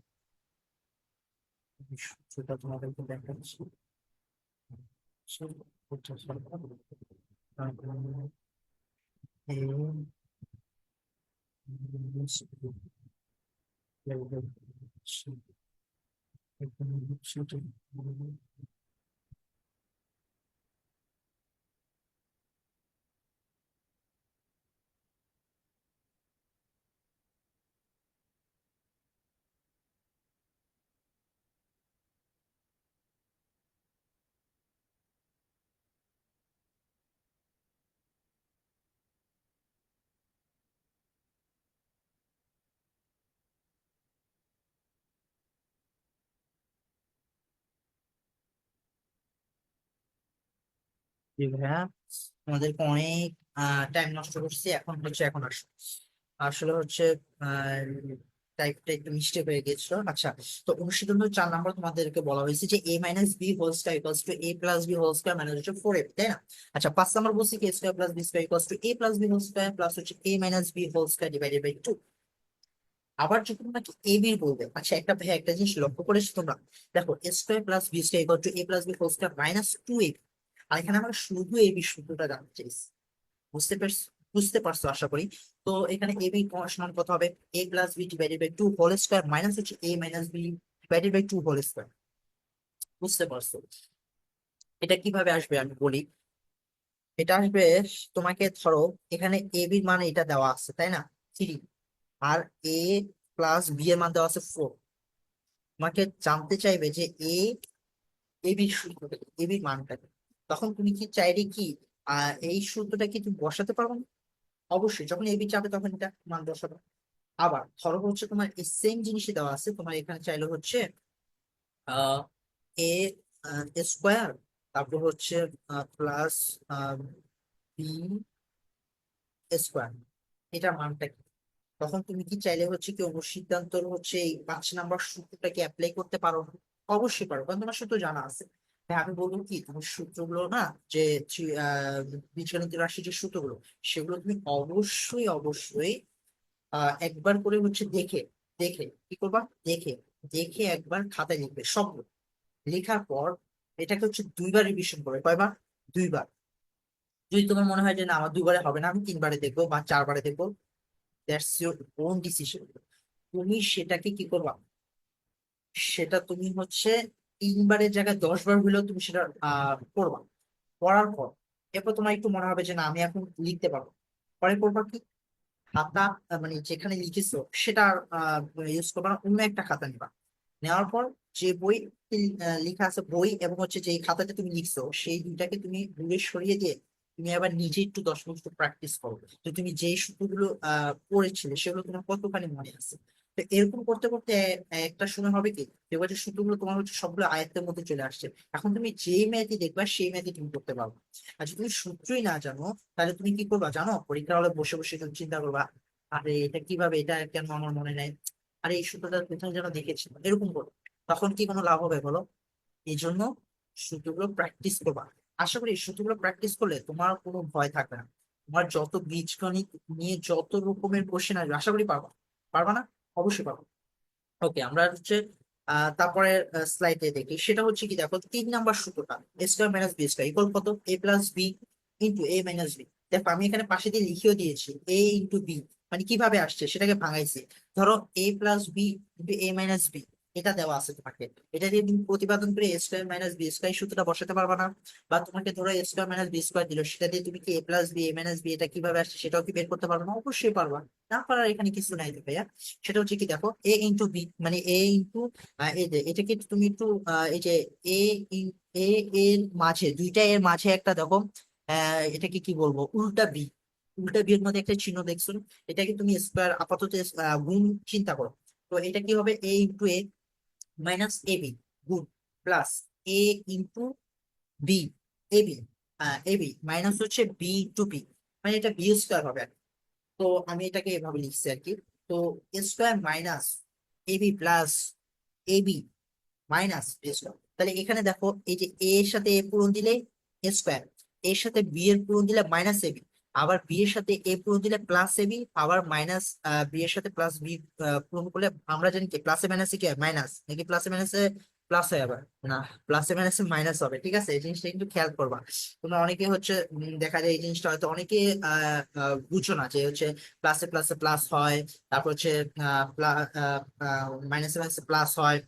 এবির সূত্রটা তোমাদেরকে দেখাচ্ছি। সূত্র সরকার ভাইয়া, তোমাদেরকে অনেক টাইম নষ্ট করছি। এখন আসো। আসলে হচ্ছে টাইপটা একটু মিস্টেক হয়ে গেছিল। আচ্ছা, তো অনুশীলন 4 নম্বর তোমাদেরকে বলা হয়েছে যে a minus B whole square equals to a plus B whole square minus হচ্ছে 4ab, তাই না? আচ্ছা, 5 নম্বর বলছি কি square plus B square equals to a plus B whole square plus হচ্ছে a minus B whole square divided by 2। আবার যখন নাকি এ বি বলবে, আচ্ছা একটা ভাই একটা জিনিস লক্ষ্য করেছো তোমরা? দেখো A square plus B square equal to a plus B whole square minus 2ab। আর এখানে আমরা শুধু এ বি সূত্রটা জানতে চাইছি। বুঝতে পারছো? বুঝতে পারছো আশা করি। তো এখানে এ বি সমান কত হবে? A plus B divided by 2 whole square minus হচ্ছে A minus B divided by 2 whole square. বুঝতে পারছো? এটা কিভাবে আসবে আমি বলি। এটা আসবে, তোমাকে ধরো এখানে এ বির মান এটা দেওয়া আছে, তাই না? 3। আর এ প্লাস বি এর মান দেওয়া আছে 4। তোমাকে জানতে চাইবে যে এ বির সূত্রটা, এ বির মানটা কি। তখন তুমি কি চাইলে কি এই সূত্রটা কি তুমি বসাতে পারবে না? অবশ্যই, যখন এ বি চাবে তখন এটা মান বসাবে। আবার ধরো হচ্ছে তোমার এই সেম জিনিসই দেওয়া আছে, তোমার এখানে চাইলে হচ্ছে আহ এ স্কোয়ার, তারপর হচ্ছে প্লাস বি স্কোয়ার, এটার মানটা কি। তখন তুমি কি চাইলে হচ্ছে কি অনুসিদ্ধান্তর হচ্ছে এই 5 নম্বর সূত্রটাকে অ্যাপ্লাই করতে পারো না? অবশ্যই পারো, কারণ তোমার সূত্র জানা আছে। হ্যাঁ, আমি বলবো কি তুমি সূত্রগুলো না, যে বীজগণিত রাশির যে সূত্রগুলো, সেগুলো তুমি অবশ্যই অবশ্যই একবার করে হচ্ছে দেখে দেখে কি করবা, দেখে দেখে একবার খাতায় লিখবে সবগুলো। লেখার পর এটাকে হচ্ছে 2বার রিভিশন করবে। কয়বার? 2বার। যদি তোমার মনে হয় যে না আমার 2বারে হবে না, আমি 3বারে দেখবো বা 4বারে দেখবো, দ্যাটস ইউর ওন ডিসিশন। তুমি সেটাকে কি করবা, সেটা তুমি হচ্ছে 3বারের জায়গায় 10বার হলেও তুমি সেটা করবা। পড়ার পর এরপর তোমার একটু মনে হবে যে না আমি এখন লিখতে পারবো। পরে করবা কি, খাতা মানে যেখানে লিখেছো সেটা ইউজ করবা না, অন্য একটা খাতা নিবা। নেওয়ার পর যে বই লেখা আছে, বই এবং হচ্ছে যে খাতাতে তুমি লিখছো, সেই দুইটাকে তুমি দূরে সরিয়ে দিয়ে তুমি আবার নিজে একটু 10 মিনিট প্র্যাকটিস করো, তো তুমি যে সূত্রগুলো পড়েছিলে সেগুলো তোমার কতখানি মনে আছে। তো এরকম করতে করতে একটা সময় হবে কি, এবার যে সূত্রগুলো তোমার হচ্ছে সবগুলো আয়ত্তের মধ্যে চলে আসছে। এখন তুমি যেই ম্যাথই দেখবা সেই ম্যাথই তুমি করতে পারবে। আর যদি তুমি সূত্রই না জানো, তাহলে তুমি কি করবা জানো? পরীক্ষার হলে বসে বসে তুমি চিন্তা করবা, আরে এটা কিভাবে, এটা কেন আমার মনে নাই, আরে এই সূত্রটা কোথায় যেন দেখেছিলাম, এরকম করো। তখন কি কোনো লাভ হবে বলো? এই জন্য সূত্রগুলো প্র্যাকটিস করবা। আশা করি এই সূত্রগুলো প্র্যাকটিস করলে তোমার কোনো ভয় থাকবে না। তোমার যত বীজগণিত নিয়ে যত রকমের কোশ্চেন আসবে, আশা করি পারবা। পারবা না? অবশ্যই পারবা। ওকে, আমরা হচ্ছে তারপরে স্লাইডে দেখি। সেটা হচ্ছে কি, দেখো 3 নাম্বার সূত্রটা, A square minus B square equal কত? A plus B into A minus B. দেখো আমি এখানে পাশে দিয়ে লিখেও দিয়েছি এ ইন্টু বি, মানে কিভাবে আসছে সেটাকে ভাঙাইছি। ধরো এ plus B into A minus B, এটা দেওয়া আছে তোমাকে। এটা দিয়ে তুমি প্রতিপাদন করে এ স্কোয়ার মাইনাস বি স্কোয়ার সূত্রটা বসাতে পারবা না? বা তোমাকে ধরো এ স্কোয়ার মাইনাস বি স্কোয়ার দিল, সেটা দিয়ে তুমি কি এ plus B A minus B এটা কিভাবে আসছে সেটাও কি বের করতে পারবে না? অবশ্যই পারবা। না পারার এখানে কিছু নাই তো ভাইয়া। সেটা হচ্ছে কি দেখো, এ ইন্টু বি মানে এ ইন্টু এই যে এটাকে তুমি একটু এই যে এ এ এর মাঝে দুইটা এর মাঝে একটা দেখো এটাকে কি বলবো, উল্টা বি। উল্টা বি এর মধ্যে একটা চিহ্ন দেখছো, এটাকে তুমি স্কোয়ার আপাতত গুণ চিন্তা করো। তো এটা কি হবে, এ into A minus A B গুণ plus A into B A B A B minus হচ্ছে বি টু বি, মানে এটা বি স্কোয়ার হবে আর কি। তো আমি এটাকে এভাবে লিখছি আর কি। তো এ square minus A B plus A B minus B square. তাহলে এখানে দেখো এই যে এ এর সাথে এ পূরণ দিলে এ স্কোয়ার, এর সাথে বি এর পূরণ দিলে মাইনাস এ বি, আবার বি এর সাথে এ পূরণ দিলে প্লাস এ বি, আবার মাইনাস বি এর সাথে প্লাস বি পূরণ করলে আমরা জানি কি প্লাসে মাইনাসে কি হয় মাইনাস, নাকি প্লাসে মাইনাসে প্লাস হয় আবার না, প্লাসে মাইনাসে মাইনাস হবে। ঠিক আছে, এই জিনিসটা কিন্তু খেয়াল করবা। তোমরা অনেকে হচ্ছে দেখা যায় এই জিনিসটা হয়তো অনেকে বুঝো না যে হচ্ছে প্লাসে প্লাসে প্লাস হয়, তারপর হচ্ছে মাইনাসে মাইনাসে প্লাস হয়,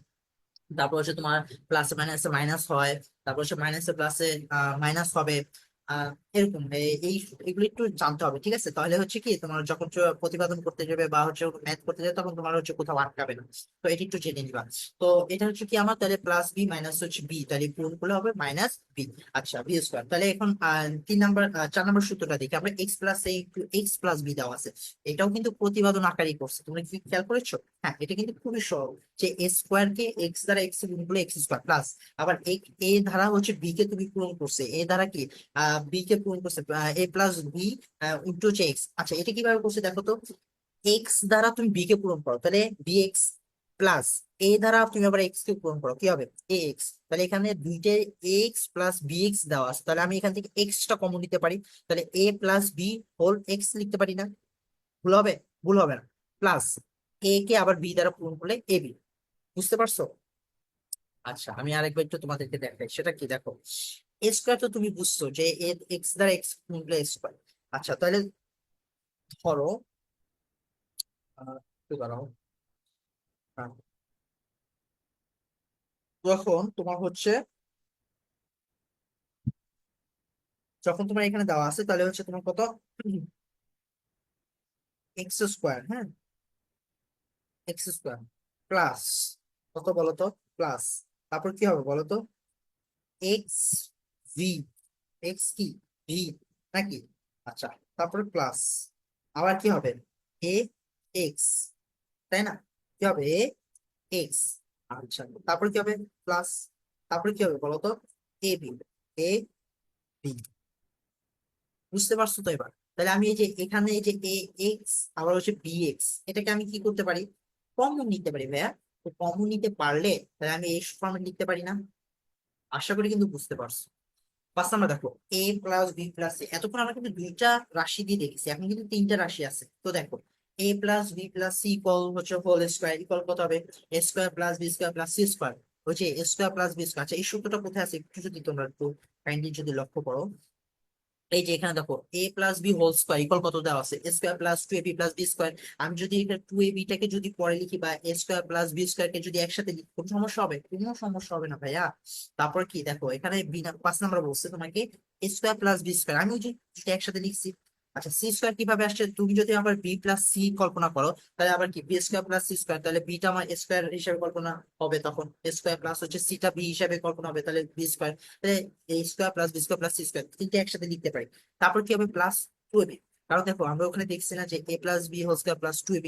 তারপর হচ্ছে তোমার প্লাসে মাইনাসে মাইনাস হয়, তারপর হচ্ছে মাইনাসে প্লাসে মাইনাস হবে। এরকম এই এগুলো একটু জানতে হবে। ঠিক আছে, তাহলে হচ্ছে কি তোমার যখন প্রতিপাদন করতে যাবে বা হচ্ছে ম্যাথ করতে যাবে তখন তোমার হচ্ছে কোথাও আটকাবে না। তো এটি একটু জেনে নিবা। তো এটা হচ্ছে কি আমার তাহলে প্লাস বি মাইনাস হচ্ছে বি, তাহলে পূরণ করলে হবে মাইনাস বি। আচ্ছা বি স্কোয়ার। তাহলে এখন 4 নম্বর সূত্রটা দেখি আমরা, এক্স প্লাস এ ইন্টু এক্স প্লাস বি দেওয়া আছে। এটাও কিন্তু প্রতিপাদন আকারই করছে, তোমরা কি খেয়াল করেছো? হ্যাঁ, এটা কিন্তু খুবই সহজ যে এ স্কোয়ার কে এক্স দ্বারা এক্স গুণ করলে এক্স স্কোয়ার প্লাস আবার এ ধারা হচ্ছে বি কে তুমি পূরণ করছে, এ দ্বারা কি বি কে পূরণ করছে এ প্লাস বি ইন্টু হচ্ছে এক্স। আচ্ছা এটা কিভাবে করছে দেখো তো, এক্স দ্বারা তুমি বি কে পূরণ করো তাহলে বি এক্স প্লাস এ দ্বারা তুমি আবার এক্স কে পূরণ করো কি হবে এ এক্স। তাহলে এখানে দুইটা এক্স প্লাস বি এক্স দেওয়া আছে, তাহলে আমি এখান থেকে এক্সটা কমন নিতে পারি, তাহলে এ প্লাস বি হোল এক্স লিখতে পারি না? ভুল হবে? ভুল হবে না। প্লাস এ কে আবার বি দ্বারা পূরণ করলে এ বি। বুঝতে পারছো? আচ্ছা আমি আরেকবার একটু তোমাদেরকে দেখাই, সেটা কি দেখো, এ স্কোয়ার তো তুমি বুঝছো যে এক্স দ্বারা এক্স গুণলে স্কোয়ার। আচ্ছা তাহলে ধরো কি দাঁড়াও, হ্যাঁ, যখন তোমার হচ্ছে যখন তোমার এখানে দেওয়া আছে তাহলে হচ্ছে তোমার কত, এক্স স্কোয়ার, হ্যাঁ এক্স স্কোয়ার প্লাস কত বলো তো, প্লাস তারপর কি হবে বলো তো, এক্স ভি, এক্স কি ভি নাকি? আচ্ছা তারপরে প্লাস আবার কি হবে এ এক্স, তাই না? কি হবে এ এক্স। আচ্ছা তারপর কি হবে প্লাস, তারপরে কি হবে বলতো এ বি, এ বি। বুঝতে পারছো তো এবার? তাহলে আমি এই যে এখানে এই যে এ এক্স আবার হচ্ছে বি এক্স, এটাকে আমি কি করতে পারি, কমন নিতে পারি ভাইয়া। তো কমন নিতে পারলে তাহলে আমি এই ফর্মে লিখতে পারি না? আশা করি কিন্তু বুঝতে পারছো। 5 নাম্বার দেখো, A plus B plus C, এতক্ষণ আমরা কিন্তু দুইটা রাশি দিয়ে দেখেছি, এখন কিন্তু তিনটা রাশি আছে। তো দেখো A plus B plus C equal হচ্ছে হোল স্কোয়ার ইকুয়াল কত হবে, A square plus B square plus C square হচ্ছে A square plus B square. আচ্ছা এই সূত্রটা কোথায় আছে একটু যদি তোমরা একটু কাইন্ডলি যদি লক্ষ্য করো, এই যে এখানে দেখো A plus B whole square equal কত দেওয়া আছে, A square plus 2ab plus B square. আমি যদি এখানে 2ab টাকে যদি পরে লিখি বা A square plus B square কে যদি একসাথে লিখি কোনো সমস্যা হবে? কোনো সমস্যা হবে না ভাইয়া। তারপর কি দেখো এখানে 5 নাম্বার বলছে তোমাকে এ স্কোয়ার প্লাস বি স্কোয়ার, আমি ওই যে যেটা একসাথে লিখছি। আচ্ছা সি স্কোয়ার কিভাবে আসছে, তুমি যদি আবার বি প্লাস সি কল্পনা করো তাহলে আবার কি b square plus C square, তাহলে বিটা আমার স্কোয়ার হিসেবে কল্পনা হবে, তখন স্কোয়ার প্লাস হচ্ছে সিটা বি হিসেবে কল্পনা হবে, তাহলে বি স্কোয়ার। তাহলে A square plus B square plus C square তিনটে একসাথে লিখতে পারি। তারপর কি হবে প্লাস 2ab, কারণ দেখো আমরা ওখানে দেখছি না যে A plus B whole square plus 2ab,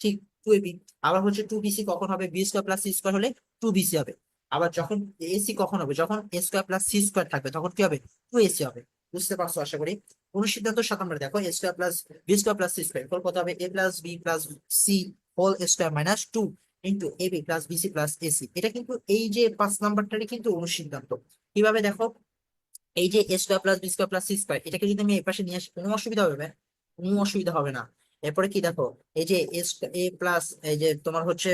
ঠিক 2ab। আবার হচ্ছে 2bc কখন হবে, B square plus C square হলে 2bc হবে। আবার যখন এসি কখন হবে, যখন A square plus C square থাকবে তখন কি হবে 2ac হবে। বুঝতে পারছো আশা করি? অনুসিদ্ধান্ত 7 নম্বরে দেখো A square plus B square plus C square কত হবে, A plus B plus C whole square minus 2 into A B plus BC plus AC. এটা কিন্তু এই যে 5 নাম্বারটারই কিন্তু অনুসিদ্ধান্ত। কিভাবে দেখো, এই যে A square plus B square plus C square এটাকে যদি আমি এই পাশে নিয়ে আসি কোনো অসুবিধা হবে না? কোনো অসুবিধা হবে না। এরপরে কি দেখো এই যে এ প্লাস এই যে তোমার হচ্ছে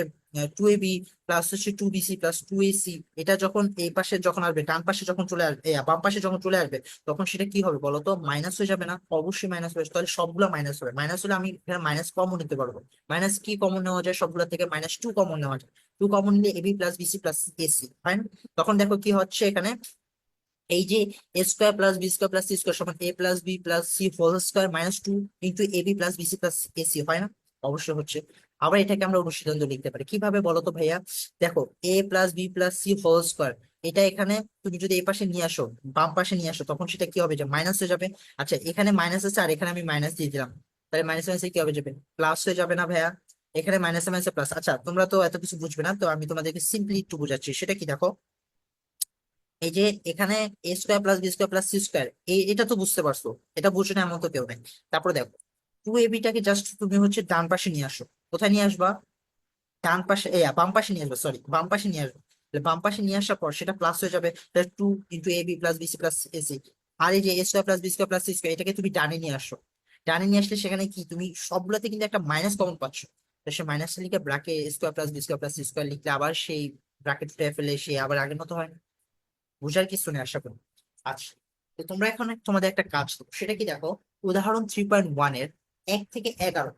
2ab প্লাস হচ্ছে 2bc প্লাস 2ac, এটা যখন এই পাশে যখন আসবে, ডান পাশে যখন চলে আসবে, বাম পাশে যখন চলে আসবে, তখন সেটা কি হবে বলতো? মাইনাস হয়ে যাবে না? অবশ্যই মাইনাস হবে। তাহলে সবগুলো মাইনাস হবে। মাইনাস হলে আমি এখানে মাইনাস কমন নিতে পারবো। মাইনাস কি কমন নেওয়া যায় সবগুলো থেকে? -2 কমন নেওয়া যায়। 2 কমন নিলে ab plus bc plus ac, fine. তখন দেখো কি হচ্ছে এখানে, এই যে A square plus B square plus C square সমান A plus B plus C whole square -2 into A B plus BC plus AC, হয় না? অবশ্যই হচ্ছে। আবার এটাকে আমরা অনুসিদ্ধান্ত লিখতে পারি কিভাবে বলতো ভাইয়া? দেখো, A plus B plus C whole square, এটা এখানে তুমি যদি এই পাশে নিয়ে আসো, বাম পাশে নিয়ে আসো, তখন সেটা কি হবে? যে মাইনাস হয়ে যাবে। আচ্ছা, এখানে মাইনাস আছে আর এখানে আমি মাইনাস দিয়ে দিলাম, তাহলে মাইনাস মাইনাসে কি হবে যাবে? প্লাস হয়ে যাবে না ভাইয়া? এখানে মাইনাসে মাইনাসে প্লাস। আচ্ছা, তোমরা তো এত কিছু বুঝবে না, তো আমি তোমাদেরকে সিম্পলি একটু বুঝাচ্ছি। সেটা কি দেখো, এই যে এখানে A square plus B square plus C square, এটা তো বুঝতে পারছো? এটা বুঝছো না এমন তো কেউ নেই। তারপরে দেখো, 2ab-টাকে জাস্ট তুমি হচ্ছে ডান পাশে নিয়ে আসো। কোথায় নিয়ে আসবা? ডান পাশে, বাম পাশে নিয়ে আসবে, সরি, বাম পাশে নিয়ে আসবে। তাহলে বাম পাশে নিয়ে আসার পর সেটা প্লাস হয়ে যাবে, 2 into ab plus BC plus AC. আর এই যে A square plus B square plus C square, এটাকে তুমি ডানে নিয়ে আসো। ডানে নিয়ে আসলে সেখানে কি তুমি সবগুলোতে কিন্তু একটা মাইনাস কমন পাচ্ছ। তো সে মাইনাসটা লিখে ব্র্যাকে A square plus B square plus C square লিখলে আবার সেই ব্র্যাকেট ফেলে সে আবার আগের মতো হয় না? বুঝার কিছু নেই আশা করি। আচ্ছা, তো তোমরা এখন তোমাদের একটা কাজ দেবো, সেটা কি দেখো, উদাহরণ 3.1 এর 1 থেকে 11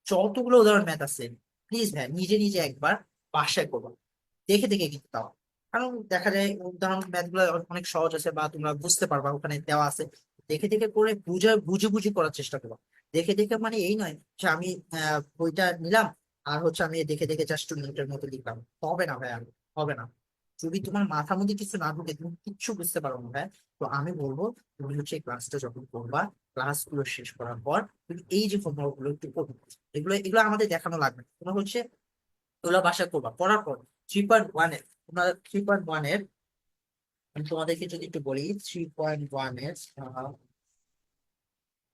যতগুলো উদাহরণ ম্যাথ আছে, প্লিজ ভাই নিজে নিজে একবার বাসায় করবা, দেখে দেখে কিন্তু তাও। কারণ দেখা যায় উদাহরণ ম্যাথ গুলো অনেক সহজ আছে বা তোমরা বুঝতে পারবা, ওখানে দেওয়া আছে। দেখে দেখে করে বুঝে বুঝে বুঝে করার চেষ্টা করবা। দেখে দেখে মানে এই নয় যে আমি বইটা নিলাম আর হচ্ছে আমি দেখে দেখে জাস্ট মিনিটের মতো লিখলাম, হবে না ভাই, হবে না। যদি তোমার মাথার মধ্যে কিছু না ঢুকে, তুমি কিচ্ছু বুঝতে পারো না ভাই, তো আমি বলবো তুমি হচ্ছে ক্লাসটা যখন করবা, ক্লাস গুলো শেষ করার পর তুমি এই যে হোমওয়ার্ক গুলো একটু করবে। এগুলো এগুলো আমাদের দেখানো লাগবে না। তোমার হচ্ছে এগুলো বাসা করবা, করার পর 3.1 এর, তোমরা 3.1 এর, আমি তোমাদেরকে যদি একটু বলি 3.1 এর,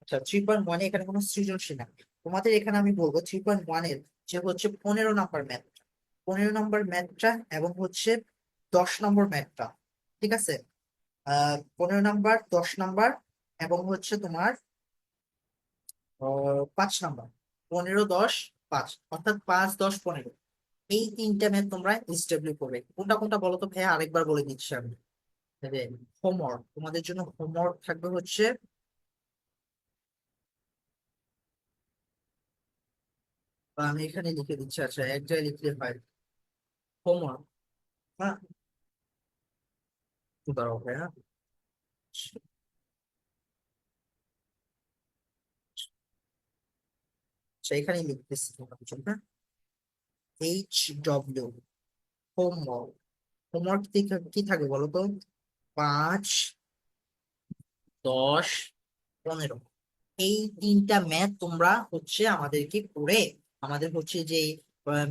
আচ্ছা 3.1 এ এখানে কোনো সৃজনশীল না। তোমাদের এখানে আমি বলবো 3.1 এর যে হচ্ছে 15 নম্বর ম্যাথ, 15 নম্বর ম্যাথটা এবং হচ্ছে 10 নম্বর ম্যাথটা, ঠিক আছে? 15 নম্বর, 10 নম্বর এবং হচ্ছে তোমার 5 নম্বর। 15, 10, 5, অর্থাৎ 5, 10, 15, এই তিনটা ম্যাথ তোমরা এসডব্লিউ করবে। কোনটা কোনটা বলো তো ভাইয়া, আরেকবার বলে দিচ্ছি আমি। হোমওয়ার্ক তোমাদের জন্য হোমওয়ার্ক থাকবে হচ্ছে, বা আমি এখানে লিখে দিচ্ছি, আচ্ছা এক জায়গায় লিখলে হয়। হোমওয়ার্ক, হ্যাঁ, একটু দাঁড়াও ভাইয়া। আচ্ছা, এখানেই লিখতেছি তোমার জন্য, HW, হোমওয়ার্ক। হোমওয়ার্ক কি থাকবে বলো তো? 5, 10, 15, এই তিনটা ম্যাথ তোমরা হচ্ছে আমাদেরকে করে, আমাদের হচ্ছে যে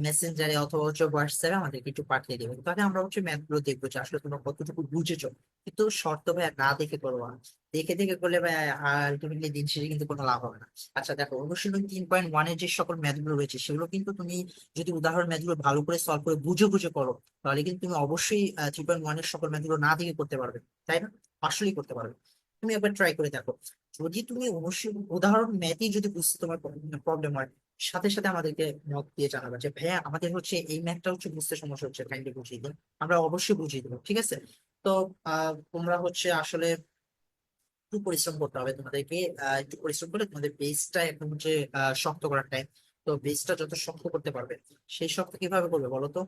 মেসেঞ্জারে অথবা হচ্ছে হোয়াটসঅ্যাপে আমাদেরকে একটু পাঠিয়ে দেবে। তাহলে আমরা হচ্ছে ম্যাথ গুলো দেখবো যে আসলে তোমরা কতটুকু বুঝেছো। কিন্তু শর্ত ভাইয়া না দেখে করবো না। দেখে দেখে করলে ভাই আলটিমেটলি দিন শেষে কিন্তু কোনো লাভ হবে না। আচ্ছা দেখো, অনুশীলনী 3.1 এর যে সকল ম্যাথ গুলো রয়েছে সেগুলো কিন্তু তুমি যদি উদাহরণ ম্যাথ গুলো ভালো করে সলভ করে বুঝে বুঝে করো, তাহলে কিন্তু তুমি অবশ্যই 3.1 এর সকল ম্যাথ গুলো না দেখে করতে পারবে, তাই না? আসলেই করতে পারবে। তুমি একবার ট্রাই করে দেখো। যদি তুমি উদাহরণ ম্যাথই যদি বুঝতে তোমার প্রবলেম হয়, সাথে সাথে আমাদেরকে মত দিয়ে জানাবে যে ভাইয়া আমাদের হচ্ছে এই ম্যাথটা হচ্ছে বুঝতে সমস্যা হচ্ছে, কাইন্ডলি বুঝিয়ে দিন। আমরা অবশ্যই বুঝিয়ে দেবো, ঠিক আছে? তো তোমরা হচ্ছে আসলে একটু পরিশ্রম করতে হবে তোমাদেরকে। একটু পরিশ্রম করলে তোমাদের বেসটা এখন হচ্ছে শক্ত করার টাইম। তো বেসটা যত শক্ত করতে পারবে, সেই শক্ত কিভাবে করবে বলো তো?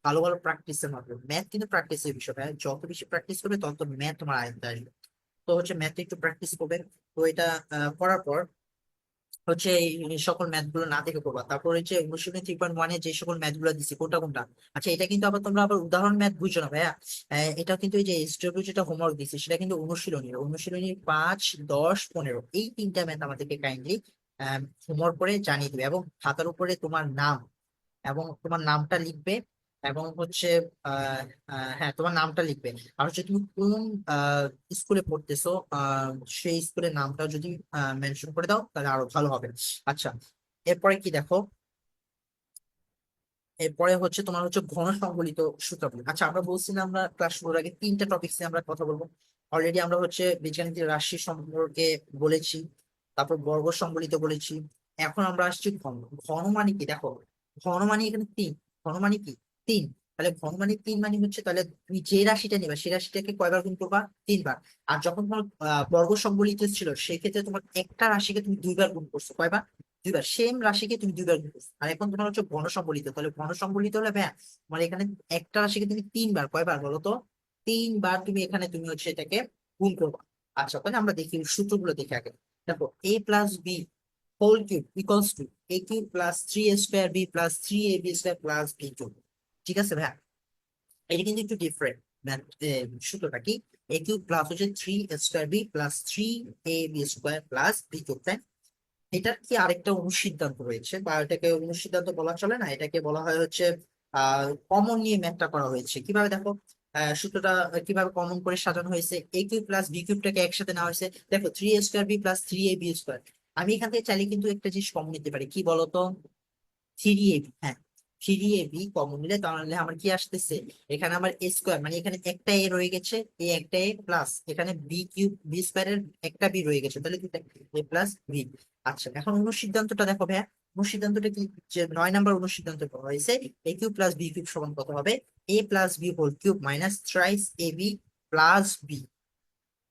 ভালো ভালো প্র্যাকটিসের মাধ্যমে। ম্যাথ কিন্তু প্র্যাকটিসের বিষয়, ভাই যত বেশি প্র্যাকটিস করবে তত ম্যাথ তোমার আয়ত্তে আসবে। তো হচ্ছে ম্যাথ একটু প্র্যাকটিস করবে। তো এটা করার পর হচ্ছে এই সকল ম্যাথ গুলো না দেখে করবা। তারপর হচ্ছে অনুশীলনী 3.1 যে সকল ম্যাথ গুলো দিচ্ছি কোনটা কোনটা, আচ্ছা এটা কিন্তু আবার তোমরা আবার উদাহরণ ম্যাথ বুঝছো না ভাইয়া। এটা কিন্তু এই যে এসডব্লিউ যেটা হোমওয়ার্ক দিচ্ছি সেটা কিন্তু অনুশীলনী 5, 10, 15, এই তিনটা ম্যাথ আমাদেরকে কাইন্ডলি হোমওয়ার্ক করে জানিয়ে দিবে, এবং খাতার উপরে তোমার নাম এবং তোমার নামটা লিখবে। এবং হচ্ছে আহ হ্যাঁ, তোমার নামটা লিখবে। আর হচ্ছে তুমি কোন স্কুলে পড়তেছো, সেই স্কুলের নামটা যদি মেনশন করে দাও তাহলে আরো ভালো হবে। আচ্ছা, এরপরে কি দেখো, এরপরে হচ্ছে তোমার হচ্ছে ঘন সংবলিত সূত্রাবলী। আচ্ছা, আমরা বলছিলাম আমরা ক্লাস শুরুর আগে তিনটা টপিক নিয়ে আমরা কথা বলবো। অলরেডি আমরা হচ্ছে বীজগাণিতিক রাশি সম্পর্কে বলেছি, তারপর বর্গ সংবলিত বলেছি। এখন আমরা আসছি ঘন। ঘন মানে কি দেখো, ঘন মানে এখানে তিন। ঘন মানে কি 3। তাহলে ঘন মানে 3 মানে হচ্ছে, তাহলে তুমি যে রাশিটা নিবা সেই রাশিটাকে কয়বার গুণ করবা? 3 বার। আর যখন তোমার বর্গ সংবলিত ছিল সেক্ষেত্রে তোমার একটা রাশিকে তুমি 2 বার গুণ করছো, কয়বার? 2 বার। সেম রাশিকে তুমি 2 বার গুণ করছো। আর এখন তোমার হচ্ছে ঘন সংবলিত, তাহলে ঘন সংবলিত হলে ভাইয়া মানে এখানে একটা রাশিকে তুমি 3 বার, কয়বার বলো তো? 3 বার তুমি এখানে তুমি হচ্ছে এটাকে গুণ করবা। আচ্ছা, তাহলে আমরা দেখি সূত্রগুলো দেখে আগে। দেখো, a plus B whole cube equals to a cube plus 3a² b plus 3ab² plus b cube. ঠিক আছে ভাইয়া, এটা কিন্তু একটু ডিফারেন্ট। সূত্রটা কি? a কিউব প্লাস হচ্ছে 3a² b plus 3ab² plus b cube, তাই? এটার কি আরেকটা অনুসিদ্ধান্ত রয়েছে, বা এটাকে অনুসিদ্ধান্ত বলা চলে না, এটাকে বলা হয় হচ্ছে কমন নিয়ে ম্যাথটা করা হয়েছে। কিভাবে দেখো, সূত্রটা কিভাবে কমন করে সাজানো হয়েছে? a কিউব প্লাস b কিউবটাকে একসাথে নেওয়া হয়েছে। দেখো 3a² b প্লাস 3ab², আমি এখান থেকে চাইলে কিন্তু একটা জিনিস কমন নিতে পারি, কি বলতো? 3ab। হ্যাঁ, 3ab কমন নিলে তাহলে আমার কি আসতেছে? এখানে আমার a স্কোয়ার, মানে এখানে একটা a রয়ে গেছে, এ একটা a প্লাস এখানে বি কিউব বি স্কোয়ারের একটা b রয়ে গেছে, তাহলে দুটা a প্লাস b। আচ্ছা, এখন অনুসিদ্ধান্তটা দেখো ভাইয়া, অনুসিদ্ধান্তটা কি? যে 9 নম্বর অনুসিদ্ধান্ত বলা হয়েছে a cube plus B cube সমান কত হবে? a plus B whole cube minus thrice A B plus B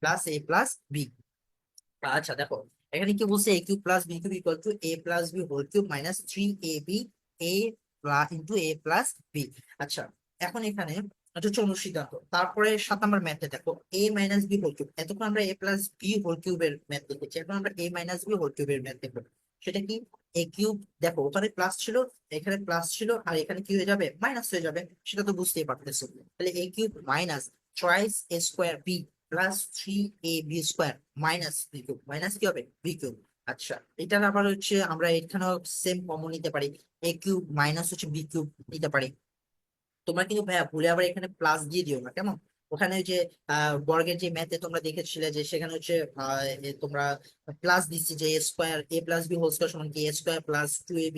plus a plus B. আচ্ছা দেখো, এখানে কি বলছে? A cube plus B cube equal to A plus B whole cube minus 3ab A into A plus B. আচ্ছা, এখন এখানে এটা হচ্ছে অনুসিদ্ধান্ত। তারপরে 7 নম্বর ম্যাথে দেখো, এ মাইনাস বি হোল কিউব। এতক্ষণ আমরা এ প্লাস বি হোল কিউবের ম্যাথ দেখেছি, এখন আমরা এ মাইনাস বি হোল কিউবের ম্যাথ দেখবো। সেটা কি? এ কিউব, দেখো ওখানে প্লাস ছিল, এখানে প্লাস ছিল, আর এখানে কি হয়ে যাবে? মাইনাস হয়ে যাবে, সেটা তো বুঝতেই পারতেছো। তাহলে A cube minus thrice A square B plus 3ab² minus B cube, minus কি হবে? B cube. আচ্ছা, এটার আবার হচ্ছে আমরা এখানেও সেম কমন নিতে পারি, এ কিউব মাইনাস হচ্ছে বি কিউব নিতে পারি। তোমরা কিন্তু ভাইয়া ভুলে আবার এখানে প্লাস দিয়ে দিও না, কেমন? ওখানে ওই যে বর্গের যে ম্যাথে তোমরা দেখেছিলে যে সেখানে হচ্ছে তোমরা প্লাস দিচ্ছি যে A plus B whole square সমান কি a² plus 2ab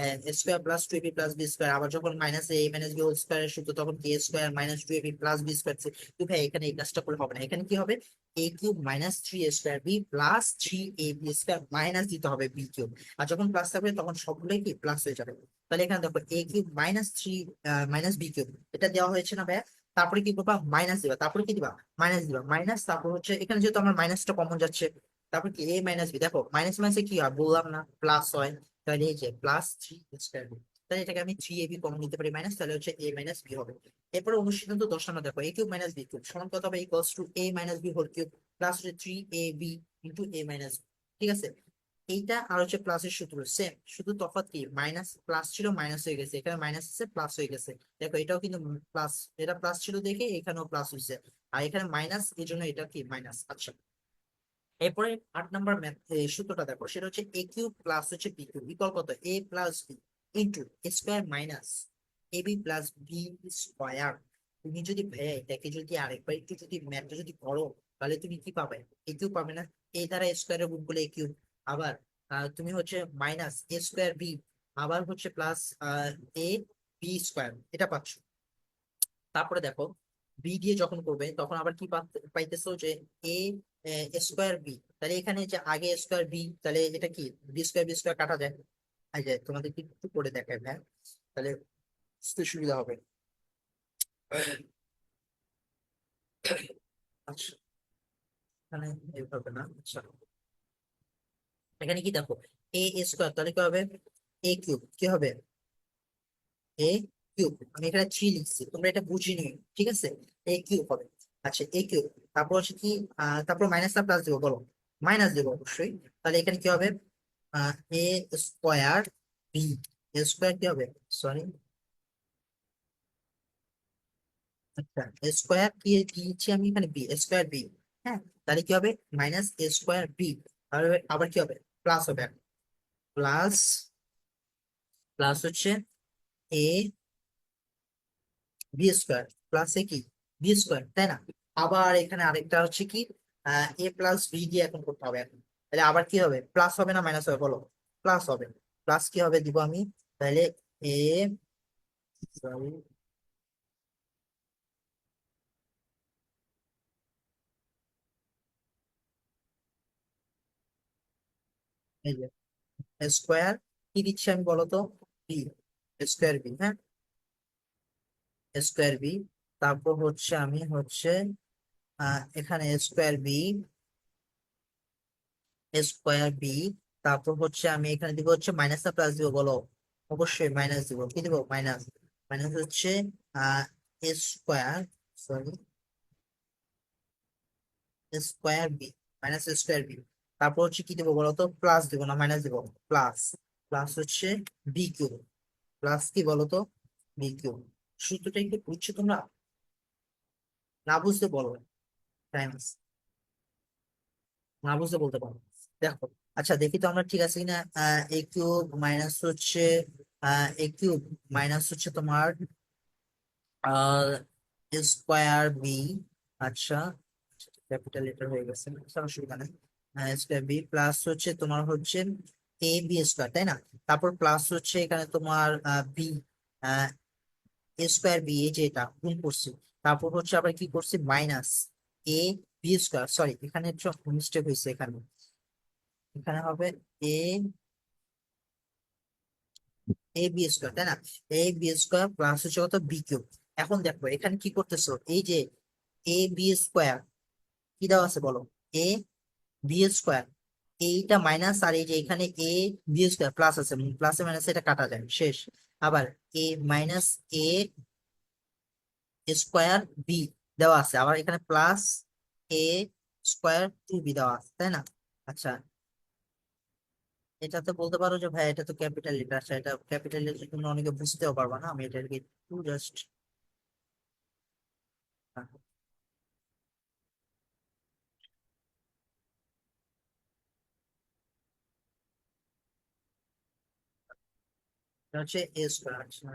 a² plus 2ab plus b²। আবার যখন minus A minus B whole square সূত্র, তখন কি a² minus 2ab plus b²। তো ভাই এখানে এই কাজটা করলে হবে না, এখানে কি হবে? a cube minus 3a² b plus 3ab² minus দিতে হবে b কিউব। আর যখন প্লাস থাকবে তখন সবগুলোই কি প্লাস হয়ে যাবে। তাহলে এখানে দেখো এ cube minus 3 minus B cube, এটা দেওয়া হয়েছে না ভাইয়া? তারপরে কি করবা? মাইনাস দিবা, তারপরে কি দিবা? মাইনাস দিবা, মাইনাস, তারপর হচ্ছে এখানে যেহেতু আমার মাইনাসটা কমন যাচ্ছে, তারপর কি এ মাইনাস বি। দেখো মাইনাস মাইনাসে কি হয় বললাম না, প্লাস হয়। তাহলে এই যে প্লাস 3a², তাহলে এটাকে আমি 3ab কমন নিতে পারি মাইনাস, তাহলে হচ্ছে এ মাইনাস বি হবে। এরপরে অনুসিদ্ধান্ত 10 নম্বর দেখো, এ কিউব মাইনাস বি কিউব সমান কত হবে? Equals to a minus B whole cube plus হচ্ছে 3ab ইন্টু এ মাইনাস। ঠিক আছে, এইটা আর হচ্ছে প্লাসের সূত্র সেম, শুধু তফাৎ কি মাইনাস প্লাস ছিল মাইনাস হয়ে গেছে, এখানে মাইনাস আছে প্লাস হয়ে গেছে। দেখো এটাও কিন্তু প্লাস, এটা প্লাস ছিল দেখে এখানেও প্লাস হয়েছে, আর এখানে মাইনাস, এই জন্য এটা কি মাইনাস। আচ্ছা, এরপরে 8 নম্বর ম্যাথ সূত্রটা দেখো, সেটা হচ্ছে এ কিউব প্লাস হচ্ছে বি কিউব ইকুয়াল কত? A plus B into A square minus A B plus B square. তুমি যদি ভাইয়া এটাকে যদি আরেকবার একটু যদি ম্যাথটা যদি করো, তাহলে তুমি কি পাবে? এ কিউব পাবে না, এ দ্বারা স্কোয়ারে গুণ করলে এ কিউব। আবার তুমি হচ্ছে মাইনাস a² বি, আবার হচ্ছে প্লাস এ বি স্কোয়ার, এটা পাচ্ছ। তারপরে দেখো বি দিয়ে যখন করবে তখন আবার কি পাইতেছো? যে এ স্কোয়ার বি, তাহলে এখানে যে আগে স্কোয়ার বি, তাহলে এটা কি বি স্কোয়ার কাটা যায়। এই যে তোমাদের একটু করে দেখায় হ্যাঁ, তাহলে বুঝতে সুবিধা হবে। আচ্ছা, এখানে এইভাবে না। আচ্ছা, এখানে কি দেখো a² তাহলে কি হবে? এ কিউব কি হবে? এ কিউব, আমি এখানে 3 লিখছি, তোমরা এটা বুঝে নিও, ঠিক আছে? এ কিউব হবে। আচ্ছা, এ কিউব, তারপর হচ্ছে কি তারপর মাইনাস না প্লাস দেবো বলো? মাইনাস দেবো অবশ্যই। তাহলে এখানে কি হবে? A square B, A square কি হবে? সরি, আচ্ছা, এ স্কোয়ার কি দিয়েছি আমি এখানে? B square b. হ্যাঁ, তাহলে কি হবে? মাইনাস এ স্কোয়ার বি, আর আবার কি হবে? প্লাস হবে, প্লাস, প্লাস হচ্ছে এ বি² প্লাস এ কি বি², তাই না? আবার এখানে আরেকটা হচ্ছে কি এ প্লাস বি দিয়ে এখন করতে হবে এখন। তাহলে আবার কি হবে? প্লাস হবে না মাইনাস হবে বলো? প্লাস হবে। প্লাস কি হবে দিব আমি? তাহলে এ, সরি, এই যে স্কোয়ার কি দিচ্ছি আমি বলো তো? বি স্কোয়ার বি, হ্যাঁ। স্কোয়ার বি, তারপর হচ্ছে আমি হচ্ছে এখানে স্কোয়ার বি, স্কোয়ার বি, তারপর হচ্ছে আমি এখানে দিব হচ্ছে মাইনাস না প্লাস দিব বলো? অবশ্যই মাইনাস দিব। কি দিব? মাইনাস। মাইনাস হচ্ছে ah square, sorry, square B, minus square B, তারপর হচ্ছে কি দেবো বলতো? প্লাস দিব না মাইনাস দিব? প্লাস। প্লাস হচ্ছে বি কিউব, প্লাস কি বলতো? B cube. সূত্রটা একটু বুঝছো তোমরা? না বুঝতে বলো, টাইমস, না বুঝতে বলতে পারো। দেখো, আচ্ছা দেখি তো আমরা ঠিক আছে কিনা। এ কিউব মাইনাস হচ্ছে এ কিউব মাইনাস হচ্ছে তোমার স্কোয়ার বি, আচ্ছা ক্যাপিটাল লেটার হয়ে গেছে, আচ্ছা, অসুবিধা নেই। স্কোয়ার বি প্লাস হচ্ছে তোমার হচ্ছে এ বি স্কোয়ার, তাই না? তারপর প্লাস হচ্ছে এখানে তোমার বি স্কোয়ার বি, এই যে এটা গুণ করছি। তারপর হচ্ছে আবার কি করছি? Minus A B square, sorry এখানে একটু মিস্টেক হয়েছে, এখানে এখানে হবে এ এ বি স্কোয়ার, তাই না? এ বি স্কোয়ার প্লাস হচ্ছে কত? B cube. এখন দেখো এখানে কি করতেছো, এই যে এ বি স্কোয়ার কি দেওয়া আছে বলো? এ বি স্কোয়ার, এইটা মাইনাস, আর এই যে এখানে এ বি স্কোয়ার প্লাস আছে, প্লাসে মাইনাসে এটা কাটা যায়, শেষ। আবার এ মাইনাস এ স্কোয়ার বি দেওয়া আছে, আবার এখানে প্লাস এ স্কোয়ার টু বি দেওয়া আছে, তাই না? আচ্ছা, এটাতে বলতে পারো যে ভাই এটা তো ক্যাপিটাল লেটার, আচ্ছা এটা ক্যাপিটাল লেটার জন্য অনেকে বুঝতেও পারবা না, আমি এটাকে একটু জাস্ট হচ্ছে এ স্কোয়ার। আচ্ছা,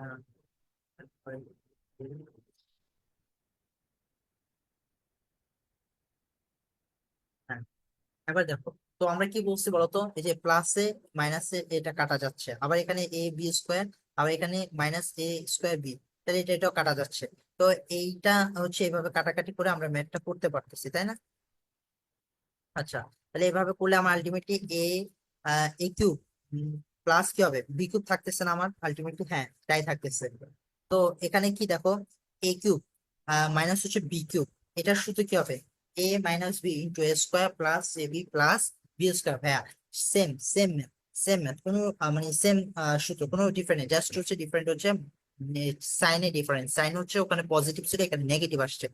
হ্যাঁ, এবার দেখো, তো আমরা কি বলছি বলতো? এই যে প্লাসে মাইনাসে এটা কাটা যাচ্ছে, আবার এখানে এ বি স্কোয়ার, আবার এখানে মাইনাস এ স্কোয়ার বি, তাহলে এটা এটাও কাটা যাচ্ছে। তো এইটা হচ্ছে এইভাবে কাটাকাটি করে আমরা ম্যাথটা করতে পারতেছি, তাই না? আচ্ছা, তাহলে এইভাবে করলে আমার আলটিমেটলি এ এ কিউব প্লাস কি হবে? বি কিউব থাকতেছে না আমার আলটিমেটলি? হ্যাঁ, তাই থাকতেছে। তো এখানে কি দেখো, এ কিউব মাইনাস হচ্ছে বি কিউব, এটার সূত্র কি হবে? এ minus B into A square plus A B plus B square. ভাইয়া সেম সেম সেম ম্যাথ, কোনো মানে সেম সূত্র, কোনো ডিফারেন্ট, জাস্ট হচ্ছে ডিফারেন্ট হচ্ছে সাইনে ডিফারেন্স, সাইন হচ্ছে ওখানে পজিটিভ ছিল, এখানে নেগেটিভ আসছে।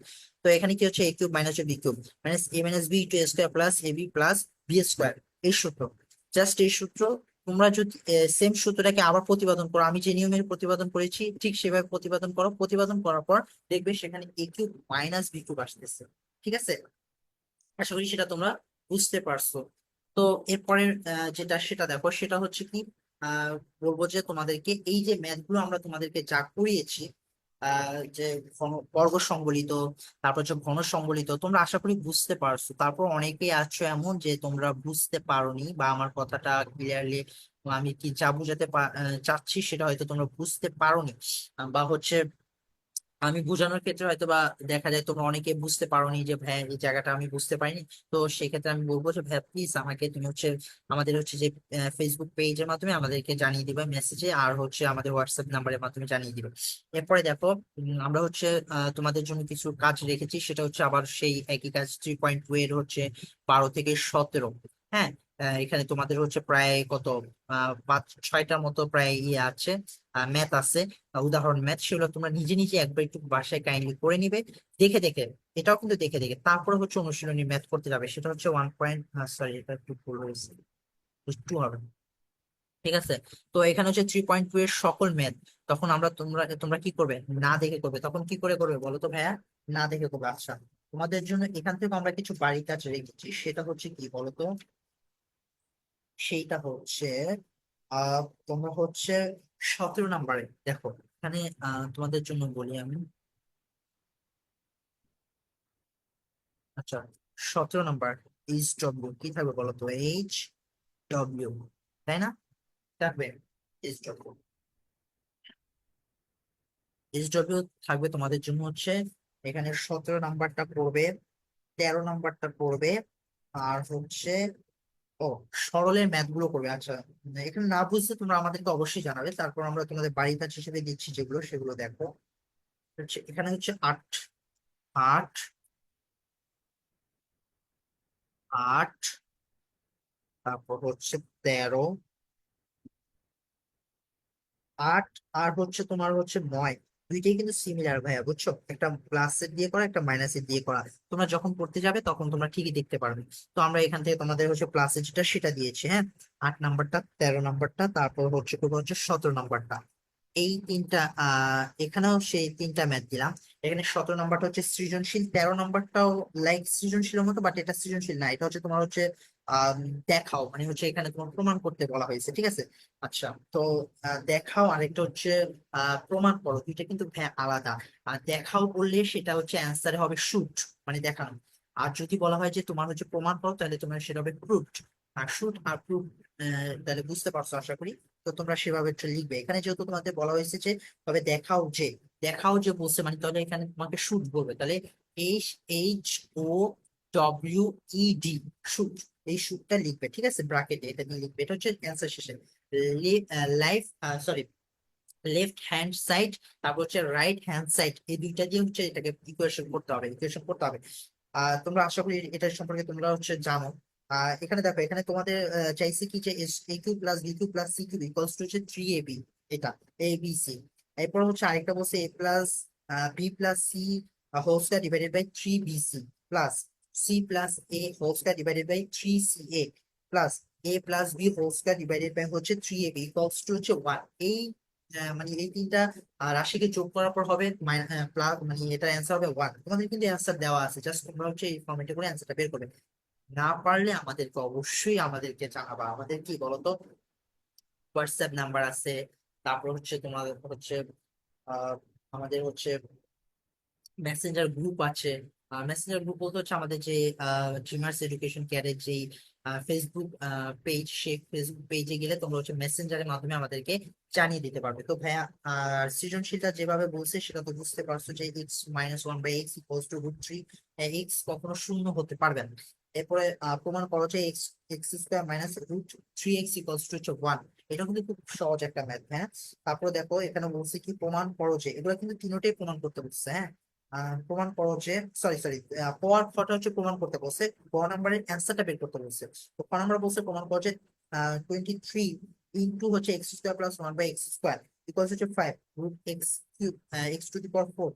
তো এখানে কি হচ্ছে? A cube minus B cube minus A minus B into A square plus A B plus B square, এই সূত্র, জাস্ট এই সূত্র। তোমরা যদি সেম সূত্রটাকে আবার প্রতিপাদন করো, আমি যে নিয়মের প্রতিপাদন করেছি ঠিক সেভাবে প্রতিপাদন করো, প্রতিপাদন করার পর দেখবে সেখানে এ কিউব মাইনাস বি কিউব আসতেছে। ঠিক আছে, আশা করি সেটা তোমরা বুঝতে পারছো। তো এরপরে যেটা সেটা দেখো, সেটা হচ্ছে কি, আহ বলবো যে তোমাদেরকে এই যে ম্যাথ গুলো আমরা তোমাদেরকে যা করিয়েছি, যে বর্গ সম্বলিত, তারপর হচ্ছে ঘন সম্বলিত, তোমরা আশা করি বুঝতে পারছো। তারপর অনেকেই আছো এমন যে তোমরা বুঝতে পারোনি, বা আমার কথাটা ক্লিয়ারলি আমি কি যা বুঝাতে চাচ্ছি সেটা হয়তো তোমরা বুঝতে পারোনি, বা হচ্ছে আমি বোঝানোর ক্ষেত্রে হয়তো বা দেখা যায় তোমরা অনেকে বুঝতে পারোনি, যে ভাই এই জায়গাটা আমি বুঝতে পারিনি। তো সেক্ষেত্রে আমি বলবো যে ভাই প্লিজ আমাকে তুমি হচ্ছে আমাদের হচ্ছে যে ফেসবুক পেজের মাধ্যমে আমাদেরকে জানিয়ে দিবে মেসেজে, আর হচ্ছে আমাদের হোয়াটসঅ্যাপ নাম্বারের মাধ্যমে জানিয়ে দিবে। এরপরে দেখো, আমরা হচ্ছে তোমাদের জন্য কিছু কাজ রেখেছি, সেটা হচ্ছে আবার সেই একই কাজ, 3.2 এর হচ্ছে 12 থেকে 17। হ্যাঁ, এখানে তোমাদের হচ্ছে প্রায় কত 5-6টার মতো প্রায় ইয়ে আছে, ম্যাথ আছে, উদাহরণ ম্যাথ, সেগুলো তোমরা নিজে নিজে একবার একটু বাসায় কাইন্ডলি করে নিবে, দেখে দেখে। এটাও কিন্তু দেখে দেখে তারপরে হচ্ছে অনুশীলনী ম্যাথ করতে যাবে, সেটা হচ্ছে 1 পয়েন্ট, সরি এটা একটু ভুল হয়েছে, 2 হবে। ঠিক আছে, তো এখানে হচ্ছে 3.2 এর সকল ম্যাথ, তখন আমরা তোমরা তোমরা কি করবে? না দেখে করবে। তখন কি করে করবে বলো তো ভাইয়া? না দেখে করবে। আচ্ছা, তোমাদের জন্য এখান থেকে আমরা কিছু বাড়ি কাজ রেখেছি, সেটা হচ্ছে কি বলতো? সেইটা হচ্ছে তোমরা হচ্ছে 17 নাম্বারে দেখো, এখানে তোমাদের জন্য বলি আমি। আচ্ছা, 17 নাম্বার, এইচ ডব্লিউ কি থাকবে বলো তো? এইচ ডব্লিউ, তাই না? থাকবে এইচ ডব্লিউ, এইচ ডব্লিউ থাকবে তোমাদের জন্য হচ্ছে এখানে 17 নাম্বারটা পড়বে, 13 নাম্বারটা পড়বে, আর হচ্ছে ও সরলের ম্যাথ গুলো করবে। আচ্ছা, এখানে না বুঝতে তোমরা আমাদেরকে অবশ্যই জানাবে, তারপর আমরা তোমাদের বাড়ির কাজ হিসেবে দিচ্ছি যেগুলো, সেগুলো দেখো। এখানে হচ্ছে 8 8 8, তারপর হচ্ছে 13, 8 আর হচ্ছে তোমার হচ্ছে 9। দুইটাই কিন্তু সিমিলার ভাইয়া, বুঝছো? একটা প্লাসের দিয়ে করা, একটা মাইনাসের দিয়ে করা। তোমরা যখন পড়তে যাবে তখন তোমরা ঠিকই দেখতে পারবে। তো আমরা এখান থেকে তোমাদের হচ্ছে প্লাসের যেটা সেটা দিয়েছি, হ্যাঁ। 8 নাম্বারটা, 13 নাম্বারটা, তারপর হচ্ছে তোমার হচ্ছে 17 নাম্বারটা। এই তিনটা এখানেও সেই তিনটা ম্যাথ দিলাম। এখানে 17 নাম্বারটা হচ্ছে সৃজনশীল, 13 নাম্বারটাও লাইক সৃজনশীলের মতো, বাট এটা সৃজনশীল না, এটা হচ্ছে তোমার হচ্ছে আহ দেখাও, মানে হচ্ছে এখানে তোমার প্রমাণ করতে বলা হয়েছে, ঠিক আছে? আচ্ছা, তো দেখাও আরেকটা হচ্ছে প্রমাণ করো, দুইটা কিন্তু আলাদা। আর দেখাও বললে সেটা হচ্ছে অ্যান্সারে হবে শুট, মানে দেখানো। আর যদি বলা হয় যে তোমার হচ্ছে প্রমাণ করো, তাহলে তোমার সেটা হবে প্রুফড। আর শুট আর প্রুফ, তাহলে বুঝতে পারছো আশা করি। তো তোমরা সেভাবে একটু লিখবে। এখানে যেহেতু তোমাদের বলা হয়েছে যে তবে দেখাও যে বলছে, মানে তাহলে এখানে তোমাকে শুট বলবে, তাহলে SHOWED, শুট। এই শুটটা লিখবে, ঠিক আছে, ব্রাকেটে এটা দিয়ে লিখবে, এটা হচ্ছে অ্যান্সার শেষে। Life, sorry, left hand side, তারপর হচ্ছে রাইট হ্যান্ড সাইড, এই দুইটা দিয়ে হচ্ছে এটাকে ইকুয়েশন করতে হবে। তোমরা আশা করি এটা সম্পর্কে তোমরা হচ্ছে জানো। এখানে দেখো, এখানে তোমাদের চাইছে কি যে A cube plus B cube plus C cube equals to হচ্ছে 3ab, এটা এ বি সি। এরপর হচ্ছে আরেকটা বলছে এ plus B plus C whole square divided by 3bc plus c plus a whole square divided by 3ca plus a plus B whole square divided by হচ্ছে 3ab equals to হচ্ছে 1। এই মানে এই তিনটা রাশিকে যোগ করার পর হবে প্লাস, মানে এটার অ্যান্সার হবে 1। তোমাদের কিন্তু অ্যান্সার দেওয়া আছে, জাস্ট তোমরা হচ্ছে এই ফর্মেটে করে অ্যান্সারটা বের করবে। না পারলে আমাদেরকে অবশ্যই আমাদেরকে জানাবা। আমাদের কি বলতো, হোয়াটসঅ্যাপ নাম্বার আছে, তারপর হচ্ছে তোমার হচ্ছে আহ আমাদের হচ্ছে মেসেঞ্জার গ্রুপ আছে। মেসেঞ্জার গ্রুপ বলতে হচ্ছে আমাদের যে ড্রিমার্স এডুকেশন কেয়ারের যে ফেসবুক পেজ, সেই ফেসবুক পেজে গেলে তোমরা হচ্ছে মেসেঞ্জারের মাধ্যমে আমাদেরকে জানিয়ে দিতে পারবে। তো ভাইয়া, সৃজনশীলটা যেভাবে বলছে সেটা তো বুঝতে পারছো যে x-1/x=√3। এক্স কখনো শূন্য হতে পারবে না। এরপরে প্রমাণ করো যে x² - √3x=1। এটা কিন্তু খুব সহজ একটা ম্যাথ, হ্যাঁ। তারপরে দেখো, এখানে বলছে কি প্রমাণ করো যে, এগুলো কিন্তু তিনটাই প্রমাণ করতে বলছে, হ্যাঁ। প্রমাণ করো যে, সরি সরি, পাওয়ার ফটো হচ্ছে প্রমাণ করতে বলছে, ক নাম্বারের অ্যান্সারটা বের করতে বলছে। তো ক নাম্বার বলছে প্রমাণ করো যে 23 ইন্টু হচ্ছে x² + 1/x² ইকুয়ালস হচ্ছে 5 √x³ x⁴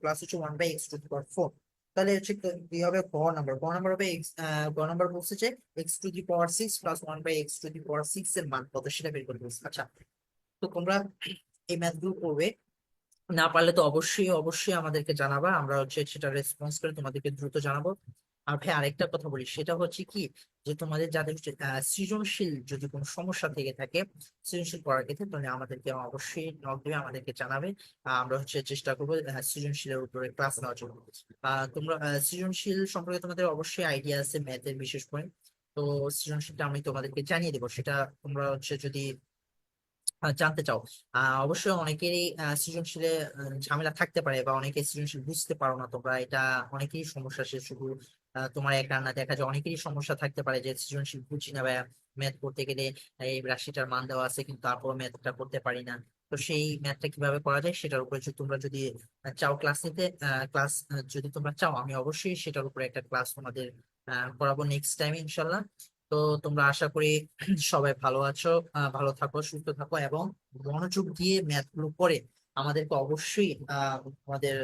প্লাস হচ্ছে 1/x⁴। তাহলে হচ্ছে কি হবে, গ নাম্বার হবে গ নাম্বার বলছে যে x⁴ প্লাস 1/x⁴ এর মান কত সেটা বের করতে বলছে। আচ্ছা, তো তোমরা এই ম্যাথ গুলো করবে। না পারলে তো অবশ্যই অবশ্যই আমাদেরকে জানাবা, আমরা হচ্ছে সেটা রেসপন্স করে তোমাদেরকে দ্রুত জানাবো। আর ভাই আরেকটা কথা বলি, সেটা হচ্ছে কি যে তোমাদের যাদের হচ্ছে সৃজনশীল যদি কোনো সমস্যা থেকে থাকে সৃজনশীল করার ক্ষেত্রে, তাহলে আমাদেরকে অবশ্যই নক দেবে, আমাদেরকে জানাবে। আমরা হচ্ছে চেষ্টা করবো সৃজনশীলের উপরে ক্লাস নেওয়ার জন্য। তোমরা সৃজনশীল সম্পর্কে তোমাদের অবশ্যই আইডিয়া আছে, ম্যাথের বিশেষ করে। তো সৃজনশীলটা আমি তোমাদেরকে জানিয়ে দেবো, সেটা তোমরা হচ্ছে যদি জানতে চাও। অবশ্যই অনেকেরই সৃজনশীলে ঝামেলা থাকতে পারে, বা অনেকে সৃজনশীল বুঝতে পারো না তোমরা, এটা অনেকেরই সমস্যা। সে শুধু তোমার একা না, দেখা যায় অনেকেরই সমস্যা থাকতে পারে যে সৃজনশীল বুঝি না, বা ম্যাথ করতে গেলে এই রাশিটার মান দেওয়া আছে কিন্তু তারপর ম্যাথটা করতে পারি না। তো সেই ম্যাথটা কিভাবে করা যায় সেটার উপরে যদি তোমরা যদি চাও ক্লাস নিতে, ক্লাস যদি তোমরা চাও, আমি অবশ্যই সেটার উপরে একটা ক্লাস তোমাদের করাবো নেক্সট টাইমে ইনশাল্লাহ। তো তোমরা আশা করি সবাই ভালো আছো, ভালো থাকো, সুস্থ থাকো, এবং মনোযোগ দিয়ে ম্যাথ গুলো করে আমাদেরকে অবশ্যই আমাদের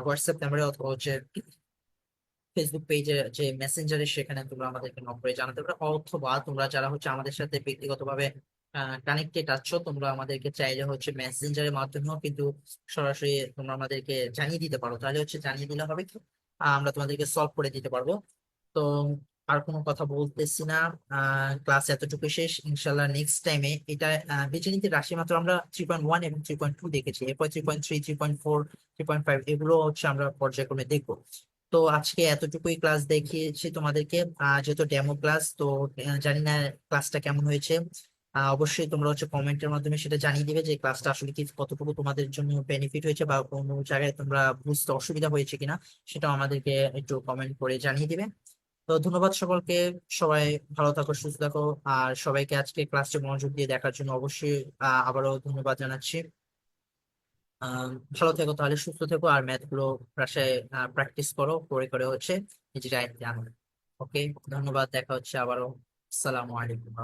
হোয়াটসঅ্যাপ নাম্বারে অথবা হচ্ছে ফেসবুক পেজে যে মেসেঞ্জারে, সেখানে তোমরা আমাদেরকে নক করে জানাতে পারো। অথবা তোমরা যারা হচ্ছে আমাদের সাথে ব্যক্তিগতভাবে কানেক্টেড আছো, তোমরা আমাদেরকে চাইলে হচ্ছে মেসেঞ্জারের মাধ্যমেও কিন্তু সরাসরি তোমরা আমাদেরকে জানিয়ে দিতে পারো, তাহলে হচ্ছে জানিয়ে দিলে হবে কি, আমরা তোমাদেরকে সলভ করে দিতে পারবো। তো আর কোনো কথা বলতেছি না, ক্লাস এতটুকু শেষ। ইনশাল্লাহ নেক্সট টাইমে এটা বীজগণিতের রাশি মাত্র আমরা 3.1 এবং 3.2 দেখেছি, এরপর 3.3, 3.4, 3.5 এগুলো হচ্ছে আমরা পর্যায়ক্রমে দেখবো। তো আজকে এতটুকুই ক্লাস দেখিয়েছি তোমাদেরকে, যেহেতু ডেমো ক্লাস। তো জানি না ক্লাসটা কেমন হয়েছে। অবশ্যই তোমরা হচ্ছে কমেন্টের মাধ্যমে সেটা জানিয়ে দিবে যে ক্লাসটা আসলে কি কতটুকু তোমাদের জন্য বেনিফিট হয়েছে, বা কোনো জায়গায় তোমরা বুঝতে অসুবিধা হয়েছে কিনা, সেটাও আমাদেরকে একটু কমেন্ট করে জানিয়ে দিবে। তো ধন্যবাদ সকলকে। সবাই ভালো থাকো, সুস্থ থাকো। আর সবাইকে আজকে ক্লাসটা মনোযোগ দিয়ে দেখার জন্য অবশ্যই আবারও ধন্যবাদ জানাচ্ছি। ভালো থেকো তাহলে, সুস্থ থেকো, আর ম্যাথ গুলো বাসায় প্র্যাকটিস করো, করে করে হচ্ছে নিজের আয়ত্তে আনো। ওকে, ধন্যবাদ, দেখা হচ্ছে আবারও। আসসালামু আলাইকুম।